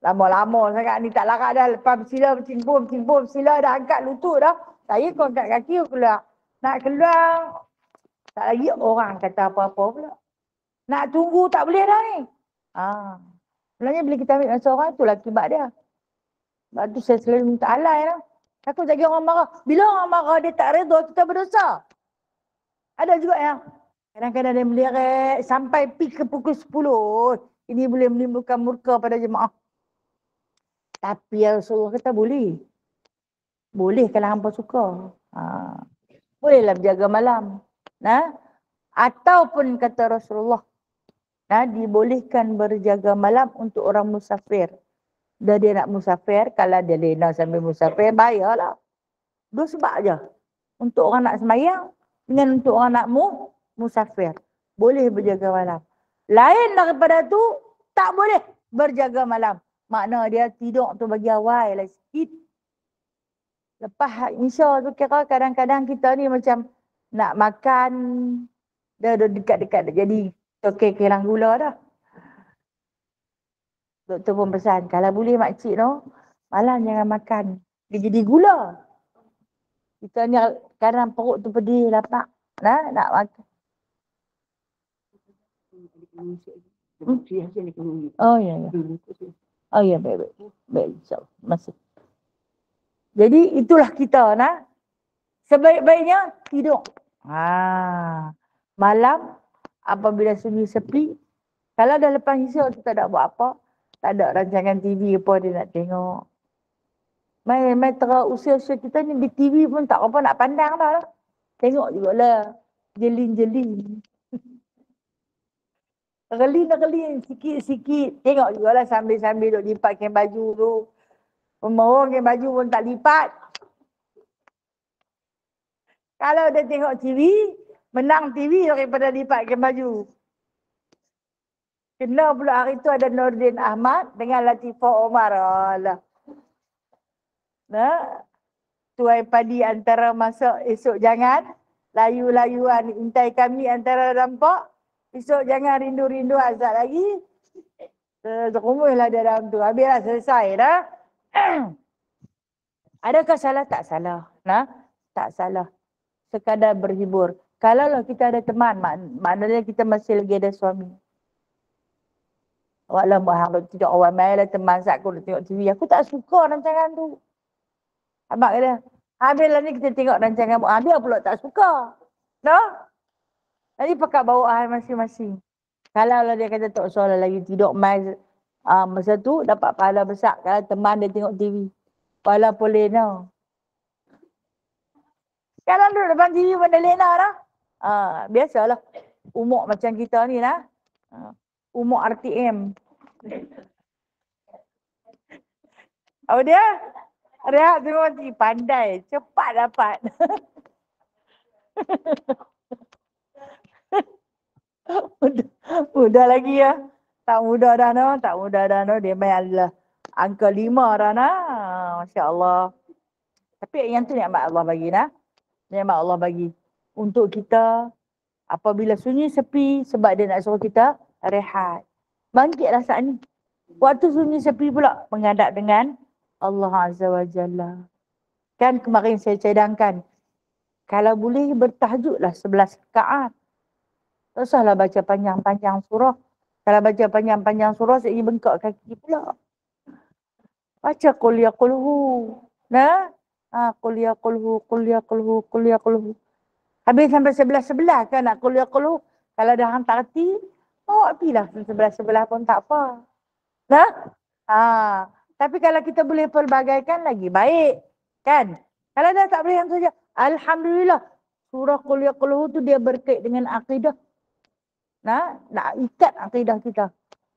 lama-lama sangat ni tak larat dah. Lepas bercimpur sila dah angkat lutut dah. Saya kau angkat kaki keluar. Nak keluar tak lagi orang kata apa-apa pula. Nak tunggu tak boleh dah ni. Sebenarnya bila kita ambil masa orang, itulah akibat dia. Sebab tu saya selalu minta alai lah. Takut lagi orang marah. Bila orang marah dia tak redha, kita berdosa. Ada juga yang kadang-kadang dia meleret sampai pergi ke pukul 10. Ini boleh menimbulkan murka pada jemaah. Tapi ya Rasulullah kata boleh. Boleh kalau hampa suka. Bolehlah berjaga malam. Nah, ataupun kata Rasulullah, dibolehkan berjaga malam untuk orang musafir. Dan dia nak musafir, kalau dia lena sambil musafir, bayarlah. Dua sebab je. Untuk orang nak semayang, dengan untuk orang nak musafir. Boleh berjaga malam. Lain daripada tu, tak boleh berjaga malam. Makna dia tidur tu bagi awal lah sikit. Lepas Isya tu kira kadang-kadang kita ni macam nak makan, dah dekat-dekat dah jadi tokek kilang gula dah. Doktor pun pesan, kalau boleh makcik tu, malam jangan makan. Dia jadi gula. Kita ni kadang perut tu pedih, lapar. Nak makan. Oh ya. Oh ya, baik. Baik, insyaAllah. Masih. Jadi itulah kita, sebaik-baiknya tidur. Malam, apabila sunyi sepi, kalau dah lepas Isya tu tak ada buat apa, tak ada rancangan TV apa dia nak tengok. Main usia-usia kita ni di TV pun tak apa nak pandang dah lah. Tengok jugalah. Jelin-jelin. Relin sikit-sikit. Tengok jugalah sambil-sambil duk lipat kain baju tu. Pemorong kain baju pun tak lipat. Kalau dia tengok TV, menang TV daripada lipat kain baju. Kena pula hari tu ada Nordin Ahmad dengan Latifah Omar. Alah. Nah, tuai padi antara masuk esok jangan. Layu-layuan intai kami antara rampak. Esok jangan rindu-rindu azab lagi. Terumuhlah dia dalam tu. Habislah selesai dah. Adakah salah? Tak salah. Nah, tak salah. Sekadar berhibur. Kalau kita ada teman, maknanya kita masih lagi ada suami. Walau mahu tidak orang main lah teman saat aku tengok TV. Aku tak suka rancangan tu. Abang kata, habislah ni kita tengok rancangan. Dia pula tak suka. No? Nanti pakat bawa masing-masing. Kalau lah dia kata tak usah lagi tidur main masa tu dapat pahala besar. Kalau teman dia tengok TV. Pahala pun lena. Kalau duduk depan TV benda lena dah. Biasalah. Umur macam kita ni lah. Umur RTM. Apa dia? Rehat tengok TV. Pandai. Cepat dapat. Mudah lagi ya. Tak mudah dah no. Tak mudah dah no. Dia main adalah angka 5 dah no. Masya Allah. Tapi yang tu nikmat Allah bagi nah. Nikmat Allah bagi. Untuk kita apabila sunyi sepi sebab dia nak suruh kita rehat. Bangkitlah saat ni. Waktu sunyi sepi pula menghadap dengan Allah Azza wa Jalla. Kan kemarin saya cadangkan. Kalau boleh bertahajudlah 11 rakaat. Tak usahlah baca panjang-panjang surah. Kalau baca panjang-panjang surah, saya bengkak kaki pula. Baca qul ya qulhu. Nah? Qul ya qulhu, qul ya qulhu, qul ya qulhu. Habis sampai 11-11 kan nak qul ya qulhu. Kalau dah hantar hati, bawa pilah 11-11 pun tak apa. Nah? Tapi kalau kita boleh pelbagaikan lagi baik. Kan? Kalau dah tak boleh yang saja. Alhamdulillah. Surah qul ya qulhu tu dia berkait dengan akidah. Nak ikat akidah kita.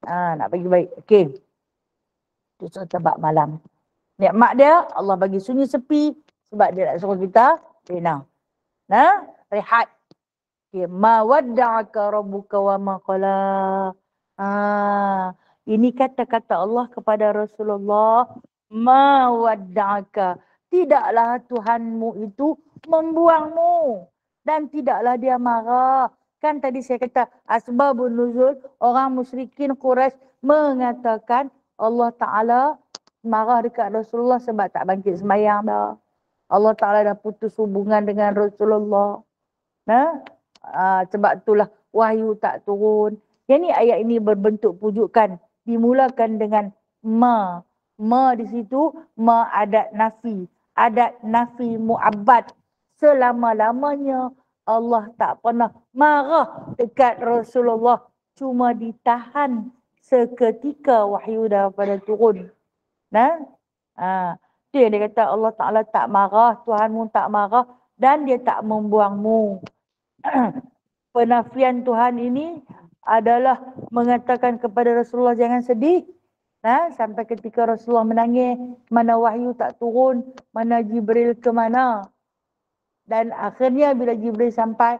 Nak bagi baik. Okey. Itu sebab malam. Nikmat dia Allah bagi sunyi sepi sebab dia nak suruh kita lena. Nah, rehat. Okay. Ma wadda'aka rabbuka wa ma qala. Ini kata-kata Allah kepada Rasulullah. Ma wadda'aka. Tidaklah Tuhanmu itu membuangmu. Dan tidaklah dia marah. Kan tadi saya kata asbabun nuzul, orang musyrikin Quraisy mengatakan Allah Ta'ala marah dekat Rasulullah sebab tak bangkit sembahyang dah. Allah Ta'ala dah putus hubungan dengan Rasulullah. Sebab itulah wahyu tak turun. Yang ni ayat ini berbentuk pujukan. Dimulakan dengan ma. Ma di situ, ma adat nafi. Adat nafi mu'abbad. Selama-lamanya Allah tak pernah marah dekat Rasulullah. Cuma ditahan seketika wahyu daripada turun. Itu yang dia kata Allah Ta'ala tak marah, Tuhanmu tak marah dan dia tak membuangmu. Penafian Tuhan ini adalah mengatakan kepada Rasulullah jangan sedih. Sampai ketika Rasulullah menangis, mana wahyu tak turun, mana Jibril ke mana. Dan akhirnya bila Jibril sampai,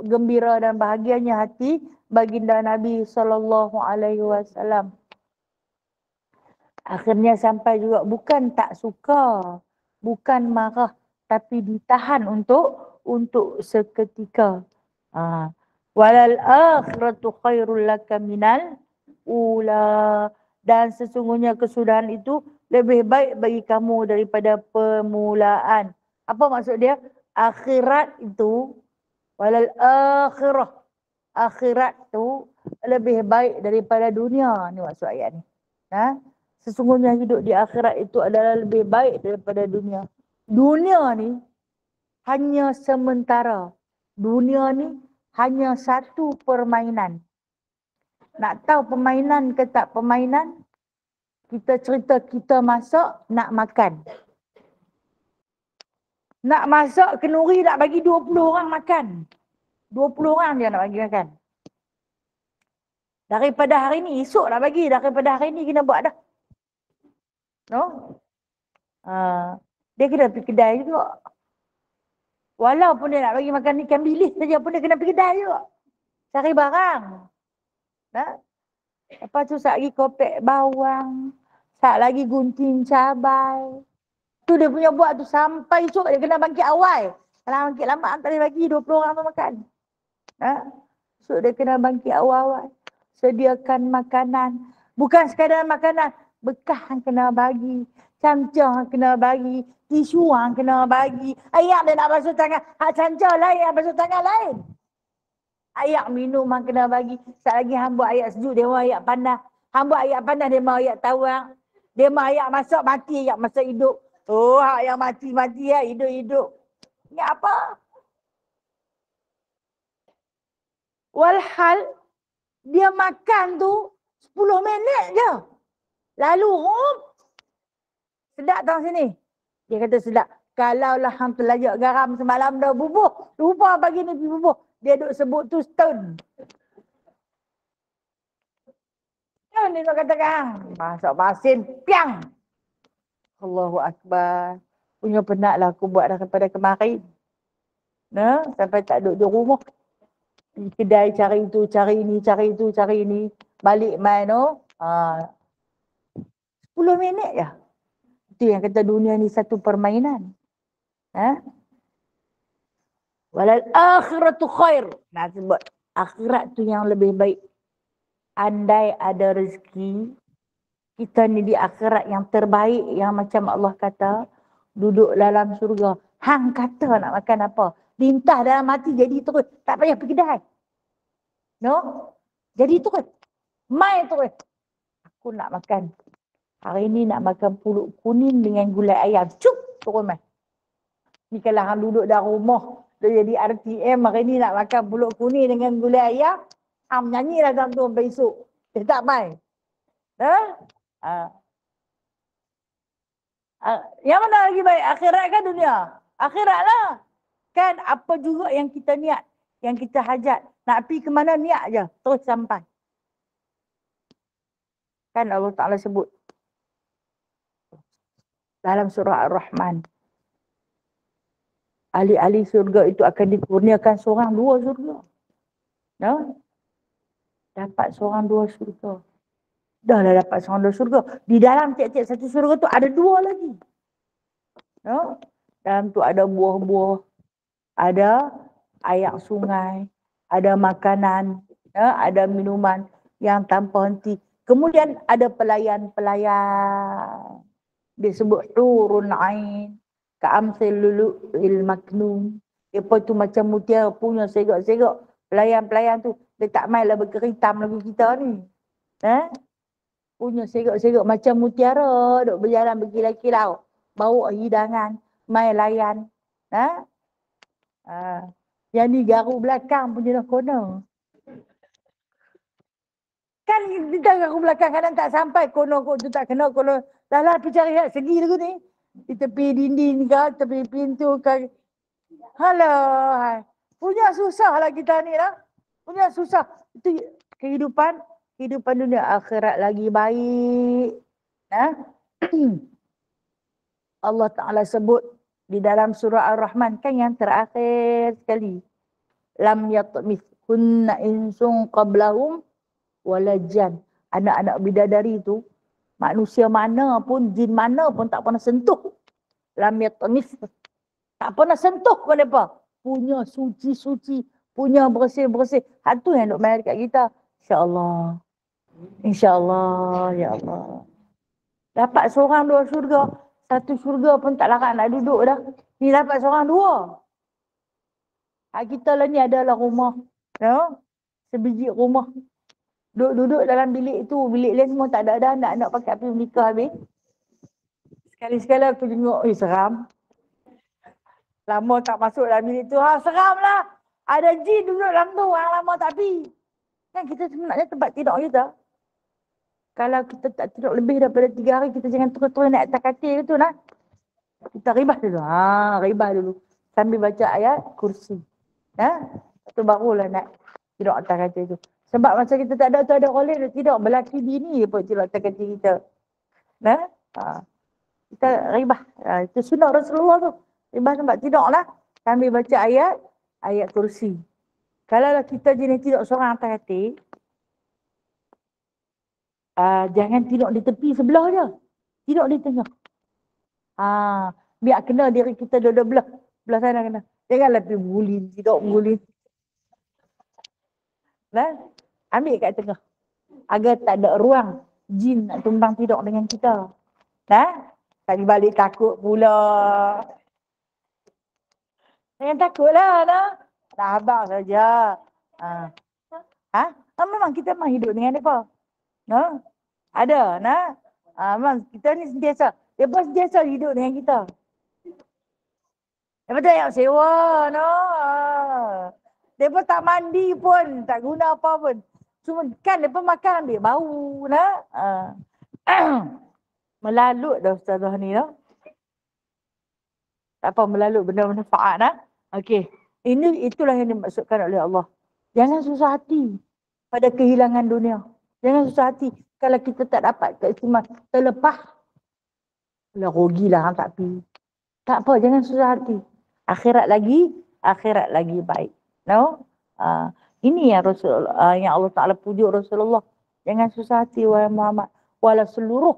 gembira dan bahagianya hati baginda Nabi SAW. Akhirnya sampai juga bukan tak suka, bukan marah, tapi ditahan untuk seketika. Walal akhiratu khairul laka minal ula. Dan sesungguhnya kesudahan itu lebih baik bagi kamu daripada permulaan. Apa maksud dia? Akhirat itu, walal akhirah. Akhirat itu lebih baik daripada dunia. Ni maksud ayat ni. Sesungguhnya hidup di akhirat itu adalah lebih baik daripada dunia. Dunia ni hanya sementara. Dunia ni hanya satu permainan. Nak tahu permainan ke tak permainan? Kita cerita kita masak, nak makan. Nak masak, kenduri nak bagi 20 orang makan. 20 orang dia nak bagi makan. Daripada hari ni, esok nak bagi. Daripada hari ni kena buat dah. No? Dia kena pergi kedai juga. Walaupun dia nak bagi makan ikan bilis saja pun dia kena pergi kedai juga. Cari barang. Lepas tu sat lagi kopek bawang. Sat lagi gunting cabai. Tu dia punya buat tu sampai esok dia kena bangkit awal. Kalau bangkit lambat tak boleh bagi 20 orang tu makan. Ha? So dia kena bangkit awal-awal. Sediakan makanan. Bukan sekadar makanan. Bekah yang kena bagi. Cancah yang kena bagi. Tisu yang kena bagi. Ayak dia nak basuh tangan. Hak cancah lain, yang basuh tangan lain. Ayak minum yang kena bagi. Sekali lagi hamba ayak sejuk, dia mahu ayak panas. Hamba ayak panas, dia mahu ayak tawang. Dia mahu ayak masak mati, ayak masak hidup. Oh, hak yang mati-mati ya, hidup-hidup. Ini apa? Walhal, dia makan tu 10 minit je. Lalu, sedap tang sini. Dia kata sedap. Kalaulah hang terlayak garam semalam dah bubuh. Lupa pagi ni pergi bubuh. Dia duk sebut tu stone. Stone dia nak katakan. Masak masin, piang. Allahu Akbar. Punya penat lah aku buat daripada kemarin. Nah, sampai tak duduk di rumah. Pergi kedai cari itu, cari ini, cari itu, cari ini. Balik main tu. 10 minit je. Itu yang kata dunia ni satu permainan. Ha? Walal akhiratu khair. Nah, sebut akhirat tu yang lebih baik. Andai ada rezeki, kita ni di akhirat yang terbaik, yang macam Allah kata, duduk dalam surga. Hang kata nak makan apa? Lintah dalam hati jadi terus. Tak payah pergi kedai. No? Jadi terus. Mai terus. Aku nak makan. Hari ni nak makan pulut kuning dengan gulai ayam. Cuk! Terus mai. Ni kalau hang duduk dalam rumah, dia jadi RTM, hari ni nak makan pulut kuning dengan gulai ayam, hang nyanyilah dalam tu sampai esok. Dia tak mai. Ha? Yang mana lagi baik? Akhirat kan dunia? Akhirat lah. Kan apa juga yang kita niat, yang kita hajat. Nak pergi ke mana niat je, terus sampai. Kan Allah Ta'ala sebut dalam surah Ar-Rahman. Ahli-ahli surga itu akan dikurniakan seorang dua surga. No? Dapat seorang dua surga. Dah lah dapat seorang dua surga. Di dalam tiap-tiap satu surga tu ada dua lagi. No? Dalam tu ada buah-buah. Ada air sungai. Ada makanan. Ada minuman yang tanpa henti. Kemudian ada pelayan-pelayan. Dia sebut hurun ain. Ka'amsil lulu'il maknun. Lepas tu macam mutiara punya segak-segak. Pelayan-pelayan tu. Dia tak main lah berkeritam lagi kita ni. Punya segak-segak macam mutiara. Duk berjalan berkilau-kilau. Bawa hidangan. Main layan. Yang ni garu belakang punya dah kono. Kan kita garu belakang kadang tak sampai. Kono tu tak kena. Kono. Dah lah pergi cari segi lagu ni. Di tepi dinding ke, tepi pintu ke. Halo. Punya susah lah kita ni lah. Punya susah. Itu kehidupan dunia, akhirat lagi baik. Allah Ta'ala sebut di dalam surah Ar-Rahman, kan yang terakhir sekali. Lam yatmithunna insun qablahum walajan. Anak-anak bidadari tu, manusia mana pun, jin mana pun tak pernah sentuh. Lam yatmith. Tak pernah sentuh pun apa. Punya suci-suci, punya bersih-bersih. Itu yang duk main dekat kita. InsyaAllah. InsyaAllah, ya Allah. Dapat seorang dua syurga. Satu syurga pun tak larat nak duduk dah. Ni dapat seorang dua. Hak kita lah ni adalah rumah. No? Sebiji rumah. Duduk dalam bilik tu. Bilik lain semua tak ada dah. Nak pakai pergi menikah habis. Sekali-sekala aku tengok, seram. Lama tak masuk dalam bilik tu. Seram lah. Ada jin duduk dalam tu. Orang lama tak pergi. Kan kita sebenarnya tempat tidur kita. Kalau kita tak tidur lebih daripada 3 hari, kita jangan terus-terus naik atas katil tu lah. Kita ribah dulu. Ribah dulu. Sambil baca ayat kursi. Itu barulah nak tidur atas katil tu. Sebab masa kita tak ada tu ada orang lain tidur. Belaki bini pun tidur atas katil kita. Kita ribah. Itu sunnah Rasulullah tu. Ribah tempat tidur lah. Sambil baca ayat kursi. Kalau kita jenis tidur seorang atas katil, Jangan tidur di tepi sebelah je. Tidur di tengah. Biar kena diri kita dua-dua belah sana kena. Janganlah pergi guling, tidur guling. Nah, ambil kat tengah. Agar tak ada ruang jin nak tumbang tidur dengan kita. Nah, tadi balik takut pula. Jangan takutlah, nah. Sabar saja. Memang kita memang hidup dengan mereka. Nah, ada, nah. Memang kita ni sentiasa. Mereka sentiasa hidup dengan kita. Mereka tak payah sewa, no. Mereka tak mandi pun, tak guna apa pun. Cuma kan mereka makan ambil bau, nah. Melalut dah ustazah ni, no. Tak apa, melalut benda manfaat, nah. Okey. Itulah yang dimaksudkan oleh Allah. Jangan susah hati pada kehilangan dunia. Jangan susah hati kalau kita tak dapat keistimewaan. Terlepas, lah rugilah hang tak pi. Tak apa, jangan susah hati. Akhirat lagi baik. No? Ini yang Rasulullah, yang Allah Ta'ala pujuk Rasulullah. Jangan susah hati wahai Muhammad. Walau seluruh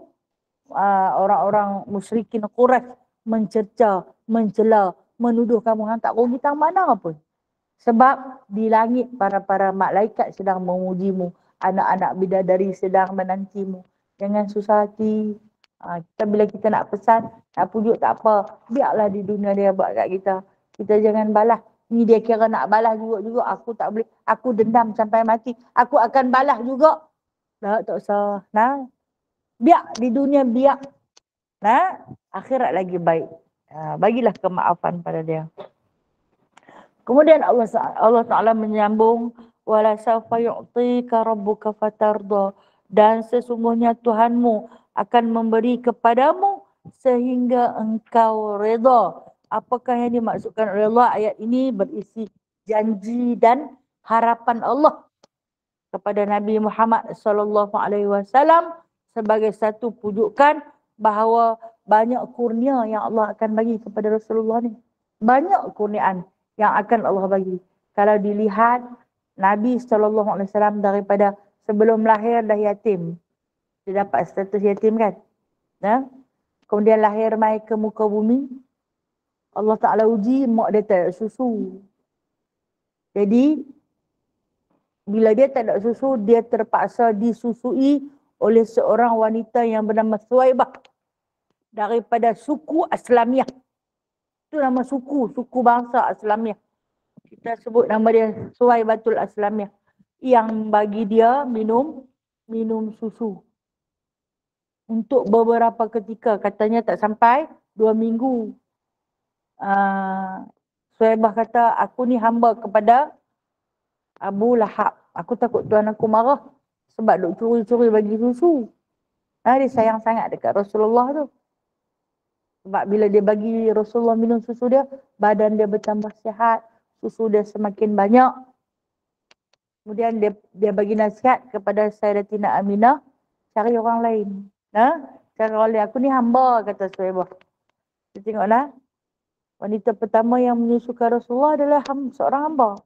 orang-orang musyrikin Quraisy mencerca, mencela, menuduh kamu hang tak rugi tang mana pun. Sebab di langit para malaikat sedang memujimu, anak-anak bidadari sedang menantimu. Jangan susah hati. Bila kita nak pesan, nak pujuk tak apa. Biarlah di dunia dia buat kat kita. Kita jangan balas. Ni dia kira nak balas juga. Aku tak boleh. Aku dendam sampai mati. Aku akan balas juga. Tak usah. Nah. Biar di dunia biar. Nah. Akhirat lagi baik. Bagilah kemaafan pada dia. Kemudian Allah Ta'ala menyambung, wala sawfa yu'tika rabbuka fatarda, dan sesungguhnya Tuhanmu akan memberi kepadamu sehingga engkau reda. Apakah yang dimaksudkan oleh Allah? Ayat ini berisi janji dan harapan Allah kepada Nabi Muhammad sallallahu alaihi wasallam sebagai satu pujukan bahawa banyak kurnia yang Allah akan bagi kepada Rasulullah ni. Banyak kurniaan yang akan Allah bagi. Kalau dilihat Nabi SAW daripada sebelum lahir dah yatim. Dia dapat status yatim kan? Nah? Kemudian lahir mai ke muka bumi. Allah Ta'ala uji mak dia tak ada susu. Jadi bila dia tak ada susu, dia terpaksa disusui oleh seorang wanita yang bernama Suwaibah daripada suku Aslamiyah. Itu nama suku bangsa Aslamiyah. Kita sebut nama dia Suwaibatul Aslamiyah. Yang bagi dia minum susu. Untuk beberapa ketika, katanya tak sampai 2 minggu. Suwaibah kata, aku ni hamba kepada Abu Lahab. Aku takut tuan aku marah sebab duk curi-curi bagi susu. Dia sayang sangat dekat Rasulullah tu. Sebab bila dia bagi Rasulullah minum susu dia, badan dia bertambah sihat, susu dia semakin banyak. Kemudian dia bagi nasihat kepada Sayyidatina Aminah, cari orang lain. Cari orang lain. Aku ni hamba, kata Suhaibah. Kita tengoklah. Wanita pertama yang menyusukan Rasulullah adalah seorang hamba.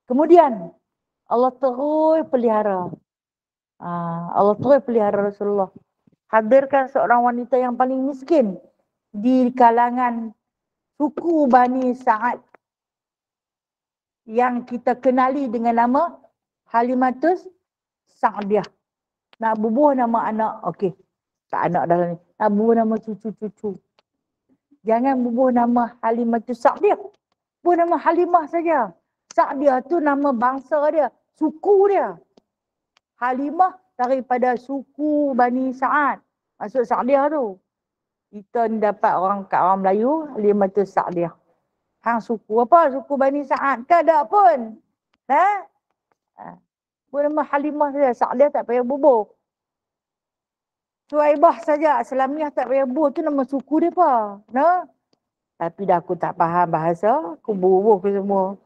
Kemudian Allah terus pelihara. Allah terus pelihara Rasulullah. Hadirkan seorang wanita yang paling miskin di kalangan suku Bani Sa'ad yang kita kenali dengan nama Halimatus Sa'diyah. Nak bubuh nama anak, okey. Tak anak dah ni. Nak bubuh nama cucu-cucu. Jangan bubuh nama Halimatus Sa'diyah. Bubuh nama Halimah saja. Sa'diyah tu nama bangsa dia, suku dia. Halimah daripada suku Bani Sa'ad. Maksud Sa'diyah tu. Kita ni dapat orang Melayu, Halimatus Sa'diyah. Hang suku apa? Suku Bani Sa'ad. Kan tak pun. Nama Halimah saja. Sa'diyah tak payah bubuh. Suwaibah saja. Aslamiyah tak payah bubuh. Tu nama suku dia apa? Tapi dah aku tak faham bahasa. Aku bubuh ke semua.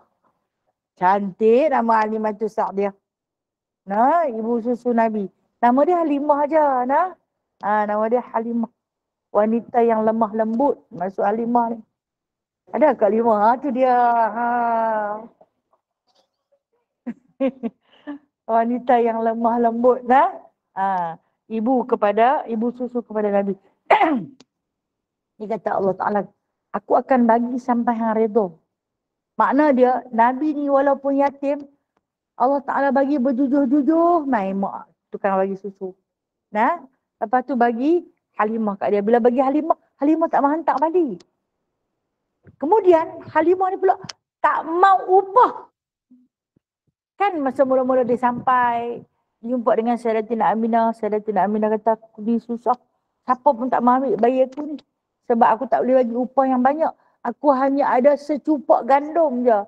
Cantik nama Halimatus Sa'diyah. Ibu susu Nabi. Nama dia Halimah aja. Nama dia Halimah. Wanita yang lemah lembut. Maksud Halimah ni. Ada kat Halimah? Tu dia. wanita yang lemah lembut, nah. Ibu susu kepada Nabi. Dia kata Allah Ta'ala, aku akan bagi sampai hang redha. Makna dia, Nabi ni walaupun yatim, Allah Ta'ala bagi berjujuh-jujuh, main mak tukang bagi susu. Nah, lepas tu bagi Halimah kat dia. Bila bagi Halimah, Halimah tak mau hantar balik. Kemudian Halimah ni pula tak mau upah. Kan masa mula-mula dia sampai, jumpa dengan Sayyidatina Aminah. Sayyidatina Aminah kata, aku ni susah. Siapa pun tak mau ambil bayi aku ni. Sebab aku tak boleh bagi upah yang banyak. Aku hanya ada secupak gandum je.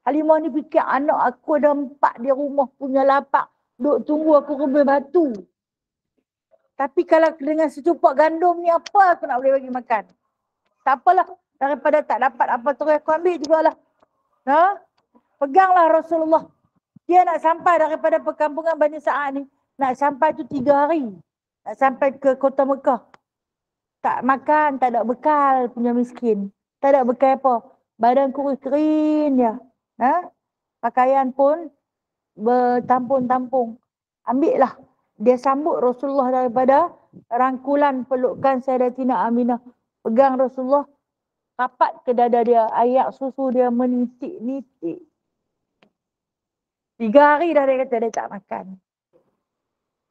Halimah ni fikir anak aku ada 4 di rumah punya lapak. Duk tunggu aku rebel batu. Tapi kalau dengan secupak gandum ni apa aku nak boleh bagi makan? Tak apalah. Daripada tak dapat apa terus aku ambil jugalah. Peganglah Rasulullah. Dia nak sampai daripada perkampungan Bani Sa'ad ni. Nak sampai tu 3 hari. Nak sampai ke kota Mekah. Tak makan, tak ada bekal punya miskin. Tak ada bekal apa. Badan kurus kering dia. Pakaian pun bertampung-tampung. Ambil lah. Dia sambut Rasulullah daripada rangkulan pelukan Sayyidatina Aminah. Pegang Rasulullah. Rapat ke dada dia. Ayak susu dia menitik-nitik. 3 hari dah dia kata dia tak makan.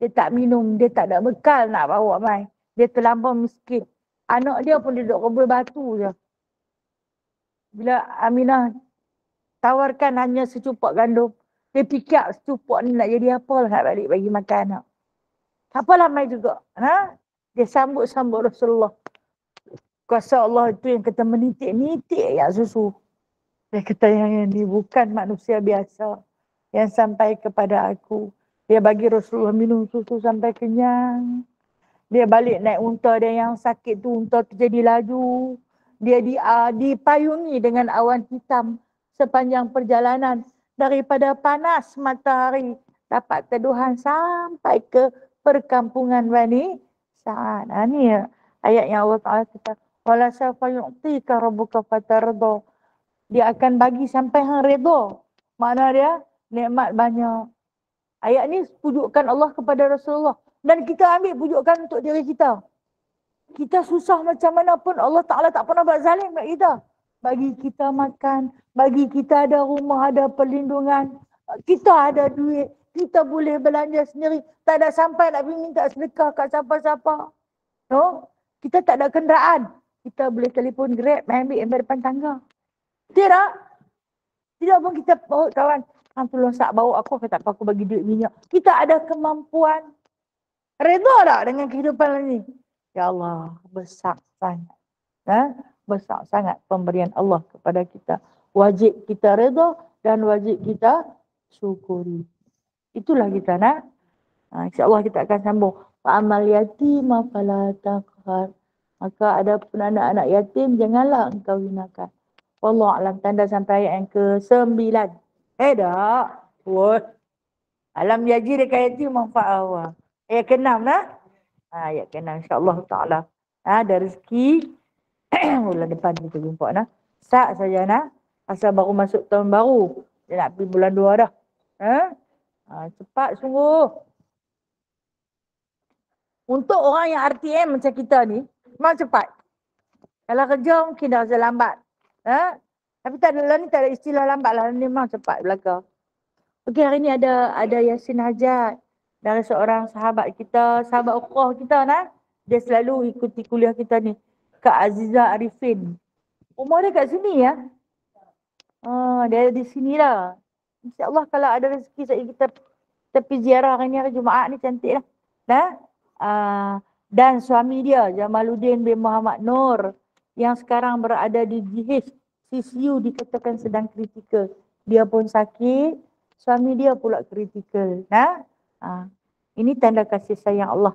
Dia tak minum. Dia tak ada bekal nak bawa mai. Dia terlampau miskin. Anak dia pun duduk rebel batu je. Bila Aminah tawarkan hanya secupak gandum. Dia fikir secupak ni nak jadi apa lah nak balik bagi makan anak. Tak apalah mai juga. Dia sambut-sambut Rasulullah. Kuasa Allah itu yang kata menitik-nitik ayak susu. Dia kata yang ini bukan manusia biasa yang sampai kepada aku. Dia bagi Rasulullah minum susu sampai kenyang. Dia balik naik unta dia yang sakit tu, unta tu jadi laju. Dia dipayungi dengan awan hitam sepanjang perjalanan. Daripada panas matahari dapat teduhan sampai ke perkampungan Bani Sa'ad. Ni ayat yang Allah Ta'ala kata, wala sawfa yu'tika rabbuka fatarda. Dia akan bagi sampai hang redha. Makna dia nikmat banyak. Ayat ni pujukan Allah kepada Rasulullah. Dan kita ambil pujukan untuk diri kita. Kita susah macam mana pun Allah Ta'ala tak pernah buat zalim kat kita. Bagi kita makan, bagi kita ada rumah, ada perlindungan. Kita ada duit, kita boleh belanja sendiri. Tak ada sampai nak pergi minta sedekah kat siapa-siapa. Kita tak ada kenderaan. Kita boleh telefon Grab, ambil yang depan tangga. Tidak? Tidak pun kita, kawan, tolong sak bawa aku, kata apa aku bagi duit minyak. Kita ada kemampuan. Redha tak dengan kehidupan ini? Ya Allah, besar sangat. Besar sangat pemberian Allah kepada kita. Wajib kita redha dan wajib kita syukuri. Itulah kita nak. InsyaAllah kita akan sambung. Fa'amal yatima fala taqhar. Maka ada pun anak-anak yatim, janganlah engkau hinakan. Wallahu a'lam. Tanda sampai ayat yang ke-9. Dah. Alam yaji dekat yatim manfaat. Ayat ke-6 lah. Ayat ke-6 insyaAllah ta'ala. Ada rezeki. Bulan depan kita jumpa nah. Sak saja nah. Asal baru masuk tahun baru. Dia nak pergi bulan 2 dah. Cepat sungguh. Untuk orang yang RTM macam kita ni, memang cepat. Kalau kerja mungkin dah rasa lambat. Tapi tak ada ni, tak ada istilah lambat lah. Ni memang cepat belakang. Okey, hari ni ada Yasin Hajat dari seorang sahabat kita, sahabat ukhuwah kita nah. Dia selalu ikuti kuliah kita ni. Kak Aziza Arifin. Rumah dia kat sini ya. Dia di sini lah. InsyaAllah kalau ada rezeki kita pergi ziarah hari ni, hari Jumaat ni cantik lah. Dan suami dia Jamaluddin bin Muhammad Nur yang sekarang berada di GH CCU dikatakan sedang kritikal. Dia pun sakit, suami dia pula kritikal. Ini tanda kasih sayang Allah.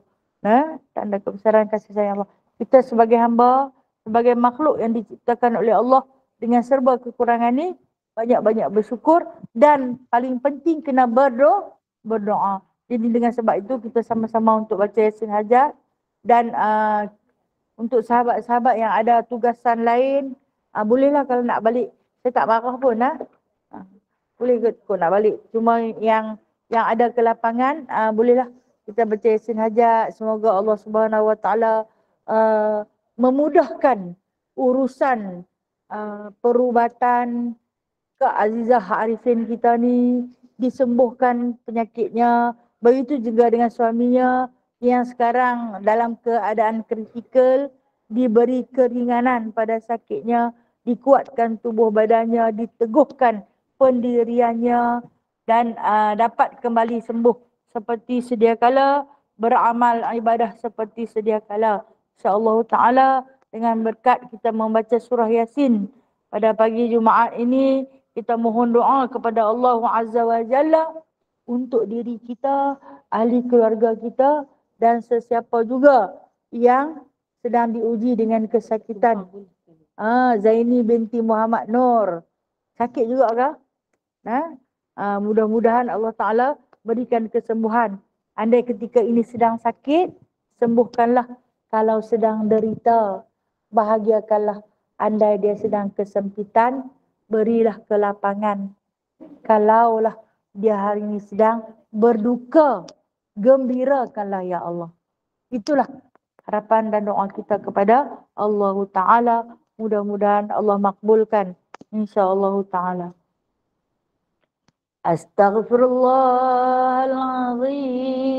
Tanda kebesaran kasih sayang Allah. Kita sebagai hamba, sebagai makhluk yang diciptakan oleh Allah dengan serba kekurangan ni, banyak-banyak bersyukur dan paling penting kena berdoa. Jadi dengan sebab itu kita sama-sama untuk baca Yasin Hajat dan untuk sahabat-sahabat yang ada tugasan lain, bolehlah kalau nak balik. Saya tak marah pun boleh ke nak balik. Cuma yang yang ada kelapangan, bolehlah kita baca Yasin hajat. Semoga Allah Subhanahu Wa Taala memudahkan urusan perubatan Kak Azizah Arifin kita ni, disembuhkan penyakitnya. Begitu juga dengan suaminya yang sekarang dalam keadaan kritikal, diberi keringanan pada sakitnya, dikuatkan tubuh badannya, diteguhkan pendiriannya dan dapat kembali sembuh seperti sedia kala, beramal ibadah seperti sedia kala. InsyaAllah Ta'ala dengan berkat kita membaca surah Yasin pada pagi Jumaat ini, kita mohon doa kepada Allah Azza wa Jalla untuk diri kita, ahli keluarga kita dan sesiapa juga yang sedang diuji dengan kesakitan. Zaini binti Muhammad Nur. Sakit juga ke? Mudah-mudahan Allah Ta'ala berikan kesembuhan. Andai ketika ini sedang sakit, sembuhkanlah. Kalau sedang derita, bahagiakanlah. Andai dia sedang kesempitan, berilah kelapangan. Kalaulah dia hari ini sedang berduka, gembirakanlah ya Allah. Itulah harapan dan doa kita kepada Allah Ta'ala. Mudah-mudahan Allah makbulkan. InsyaAllah Ta'ala. Astaghfirullahaladzim.